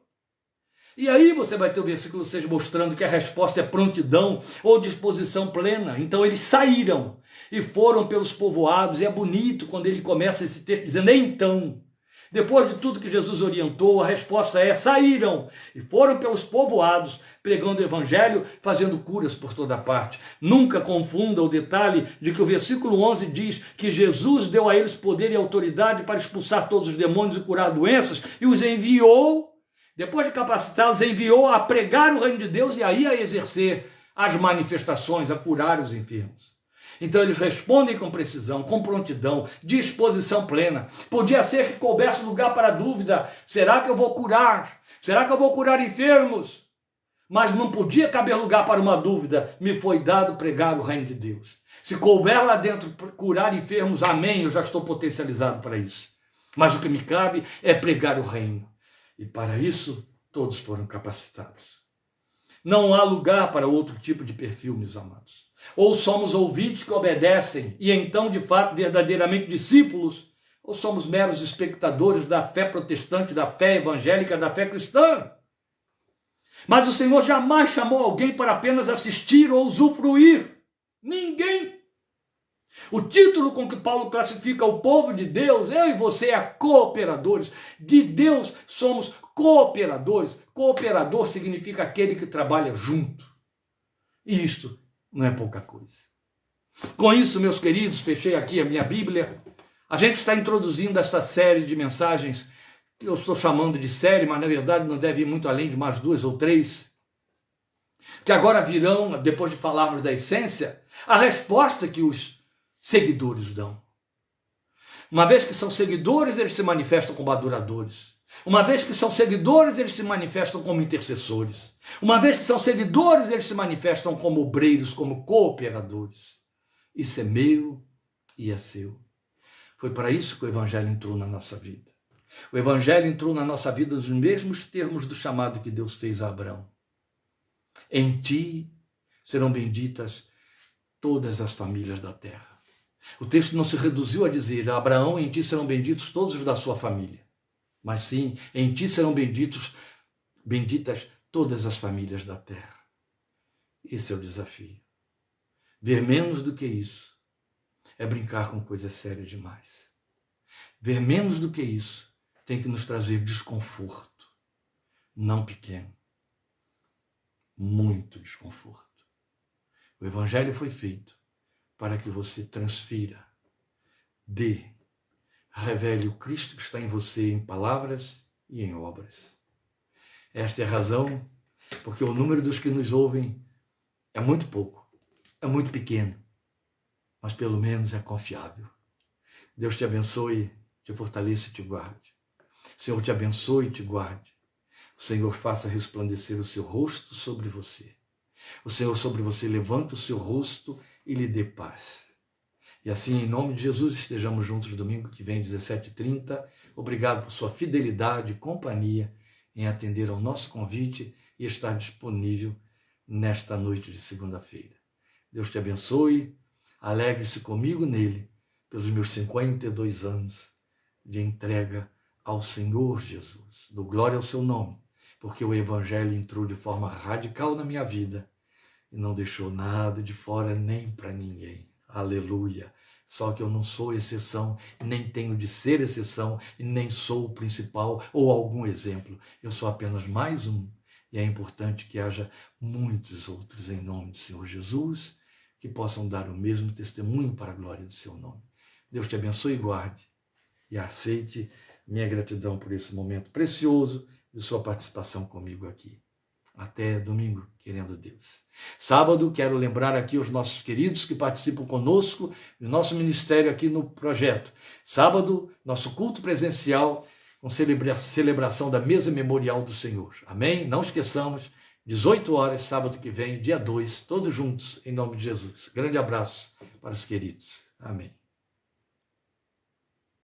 S1: E aí você vai ter o versículo 6 mostrando que a resposta é prontidão ou disposição plena. Então eles saíram e foram pelos povoados, e é bonito quando ele começa esse texto dizendo, então, depois de tudo que Jesus orientou, a resposta é, saíram e foram pelos povoados, pregando o evangelho, fazendo curas por toda parte. Nunca confunda o detalhe de que o versículo 11 diz que Jesus deu a eles poder e autoridade para expulsar todos os demônios e curar doenças, e os enviou, depois de capacitá-los, enviou a pregar o reino de Deus e aí a exercer as manifestações, a curar os enfermos. Então eles respondem com precisão, com prontidão, disposição plena. Podia ser que coubesse lugar para a dúvida, será que eu vou curar? Será que eu vou curar enfermos? Mas não podia caber lugar para uma dúvida, me foi dado pregar o reino de Deus. Se couber lá dentro curar enfermos, amém, eu já estou potencializado para isso. Mas o que me cabe é pregar o reino. E para isso, todos foram capacitados. Não há lugar para outro tipo de perfil, meus amados. Ou somos ouvintes que obedecem e então, de fato, verdadeiramente discípulos, ou somos meros espectadores da fé protestante, da fé evangélica, da fé cristã. Mas o Senhor jamais chamou alguém para apenas assistir ou usufruir. Ninguém. O título com que Paulo classifica o povo de Deus, eu e você, é cooperadores. De Deus somos cooperadores. Cooperador significa aquele que trabalha junto. E isto não é pouca coisa. Com isso, meus queridos, fechei aqui a minha Bíblia. A gente está introduzindo essa série de mensagens que eu estou chamando de série, mas na verdade não deve ir muito além de mais 2 ou 3, que agora virão, depois de falarmos da essência, a resposta que os seguidores dão. Uma vez que são seguidores, eles se manifestam como adoradores. Uma vez que são seguidores, eles se manifestam como intercessores. Uma vez que são seguidores, eles se manifestam como obreiros, como cooperadores. Isso é meu e é seu. Foi para isso que o Evangelho entrou na nossa vida. O Evangelho entrou na nossa vida nos mesmos termos do chamado que Deus fez a Abraão. Em ti serão benditas todas as famílias da terra. O texto não se reduziu a dizer, Abraão, em ti serão benditos todos os da sua família. Mas sim, em ti serão benditas todas as famílias da terra. Esse é o desafio. Ver menos do que isso é brincar com coisa séria demais. Ver menos do que isso tem que nos trazer desconforto, não pequeno, muito desconforto. O Evangelho foi feito para que você transfira, revele o Cristo que está em você em palavras e em obras. Esta é a razão porque o número dos que nos ouvem é muito pouco, é muito pequeno, mas pelo menos é confiável. Deus te abençoe, te fortaleça e te guarde. O Senhor te abençoe e te guarde. O Senhor faça resplandecer o seu rosto sobre você. O Senhor sobre você levanta o seu rosto e lhe dê paz. E assim, em nome de Jesus, estejamos juntos domingo que vem, 17h30. Obrigado por sua fidelidade e companhia em atender ao nosso convite e estar disponível nesta noite de segunda-feira. Deus te abençoe, alegre-se comigo nele, pelos meus 52 anos de entrega ao Senhor Jesus. Dou glória ao seu nome, porque o Evangelho entrou de forma radical na minha vida e não deixou nada de fora nem para ninguém. Aleluia! Só que eu não sou exceção, nem tenho de ser exceção, e nem sou o principal ou algum exemplo. Eu sou apenas mais um. E é importante que haja muitos outros em nome do Senhor Jesus, que possam dar o mesmo testemunho para a glória do seu nome. Deus te abençoe e guarde, e aceite minha gratidão por esse momento precioso de sua participação comigo aqui. Até domingo, querendo Deus. Sábado, quero lembrar aqui os nossos queridos que participam conosco do nosso ministério aqui no projeto. Sábado, nosso culto presencial com celebração da mesa memorial do Senhor. Amém? Não esqueçamos, 18 horas, sábado que vem, dia 2, todos juntos, em nome de Jesus. Grande abraço para os queridos. Amém.